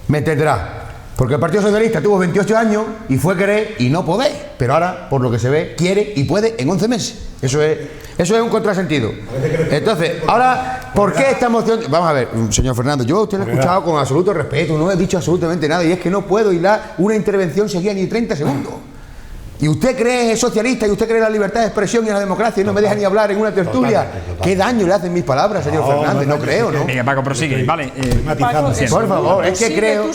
me entenderá. Porque el Partido Socialista tuvo 28 años y fue querer y no poder, pero ahora, por lo que se ve, quiere y puede en 11 meses. Eso es un contrasentido. Entonces, ahora, ¿por qué esta moción? Vamos a ver, señor Fernando, yo a usted lo he escuchado con absoluto respeto, no he dicho absolutamente nada, y es que no puedo hilar una intervención seguida ni 30 segundos. Y usted cree socialista y usted cree la libertad de expresión y la democracia y no me deja ni hablar en una tertulia. ¿Qué daño le hacen mis palabras, señor Fernández? No creo, ¿no? Venga, Paco, prosigue. Vale. Paco, por favor, es que creo.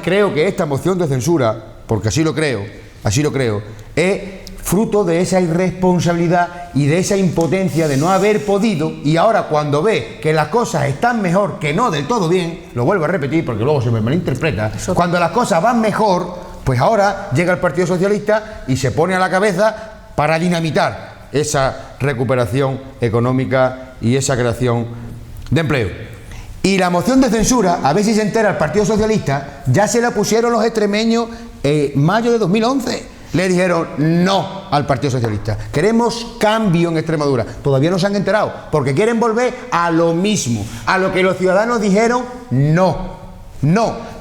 Creo que esta moción de censura, porque así lo creo, es fruto de esa irresponsabilidad y de esa impotencia de no haber podido, y ahora cuando ve que las cosas están mejor, que no del todo bien, lo vuelvo a repetir porque luego se me malinterpreta, cuando las cosas van mejor, pues ahora llega el Partido Socialista y se pone a la cabeza para dinamitar esa recuperación económica y esa creación de empleo. Y la moción de censura, a ver si se entera el Partido Socialista, ya se la pusieron los extremeños en mayo de 2011. Le dijeron no al Partido Socialista. Queremos cambio en Extremadura. Todavía no se han enterado, porque quieren volver a lo mismo, a lo que los ciudadanos dijeron no.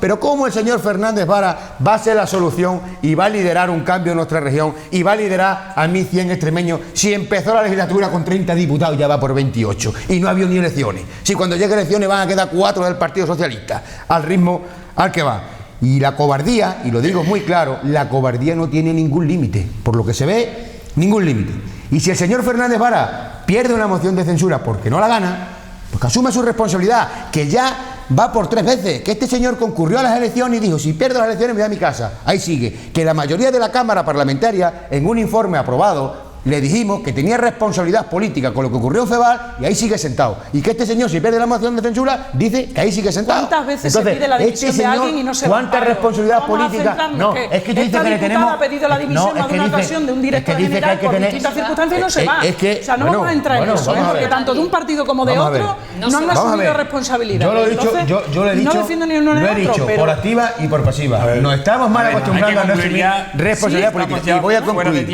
Pero ¿cómo el señor Fernández Vara va a ser la solución y va a liderar un cambio en nuestra región y va a liderar a 1.100 extremeños si empezó la legislatura con 30 diputados y ya va por 28 y no ha habido ni elecciones? Si cuando llegue elecciones van a quedar 4 del Partido Socialista, al ritmo al que va. Y la cobardía, y lo digo muy claro, la cobardía no tiene ningún límite, por lo que se ve, ningún límite. Y si el señor Fernández Vara pierde una moción de censura porque no la gana, Pues que asuma su responsabilidad, que ya va por 3 veces, que este señor concurrió a las elecciones y dijo, si pierdo las elecciones me voy a mi casa. Ahí sigue. Que la mayoría de la Cámara Parlamentaria, en un informe aprobado, le dijimos que tenía responsabilidad política con lo que ocurrió en Feval y ahí sigue sentado. Y que este señor, si pierde la moción de censura, dice que ahí sigue sentado. ¿Cuántas veces entonces, se pide la dimisión de alguien y no se va? ¿Cuánta responsabilidad política? No, es que tú dices que le tenemos... ha pedido la dimisión en alguna ocasión de un director general por distintas circunstancias y no se va. O sea, no vamos a entrar en eso, porque tanto de un partido como de otro no han asumido responsabilidad. Yo lo he dicho, yo lo he dicho, no defiendo ni uno ni lo he otro, dicho por activa y por pasiva. Nos estamos mal acostumbrando a no asumir responsabilidad política. Y voy a concluir.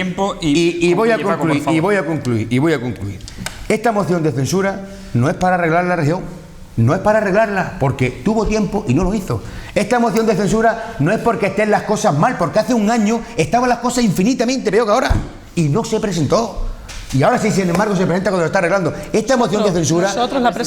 Y voy a concluir. Esta moción de censura no es para arreglar la región, no es para arreglarla porque tuvo tiempo y no lo hizo. Esta moción de censura no es porque estén las cosas mal, porque hace un año estaban las cosas infinitamente peor que ahora y no se presentó. Y ahora sí, sin embargo, se presenta cuando lo está arreglando. Esta moción de censura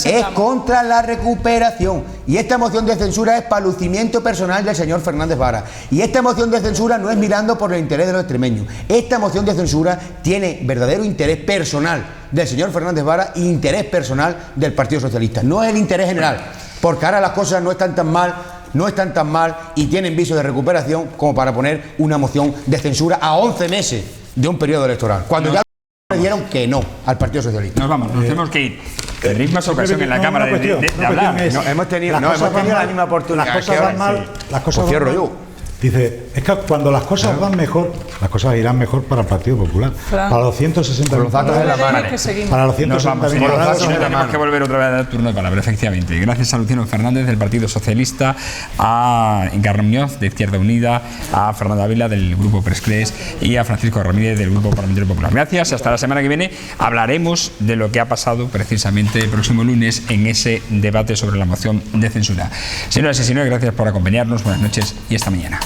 es contra la recuperación. Y esta moción de censura es para lucimiento personal del señor Fernández Vara. Y esta moción de censura no es mirando por el interés de los extremeños. Esta moción de censura tiene verdadero interés personal del señor Fernández Vara e interés personal del Partido Socialista. No es el interés general, porque ahora las cosas no están tan mal y tienen viso de recuperación como para poner una moción de censura a 11 meses de un periodo electoral. Cuando ya le dieron que no al Partido Socialista. Nos vamos, nos tenemos que ir. Tenéis más ocasión en la Cámara de hablar. Hemos tenido la misma oportunidad. Las cosas van mal, las cosas van mal. Dice, es que cuando las cosas van mejor, las cosas irán mejor para el Partido Popular. Para los 160 los datos de la mano. Para los 160 tenemos que volver otra vez a dar turno de palabra, efectivamente. Gracias a Luciano Fernández del Partido Socialista, a Encarna Muñoz de Izquierda Unida, a Fernando Ávila del Grupo Prescres y a Francisco Ramírez del Grupo Parlamentario Popular. Gracias, hasta la semana que viene hablaremos de lo que ha pasado precisamente el próximo lunes en ese debate sobre la moción de censura. Señoras y señores, gracias por acompañarnos, buenas noches y hasta mañana.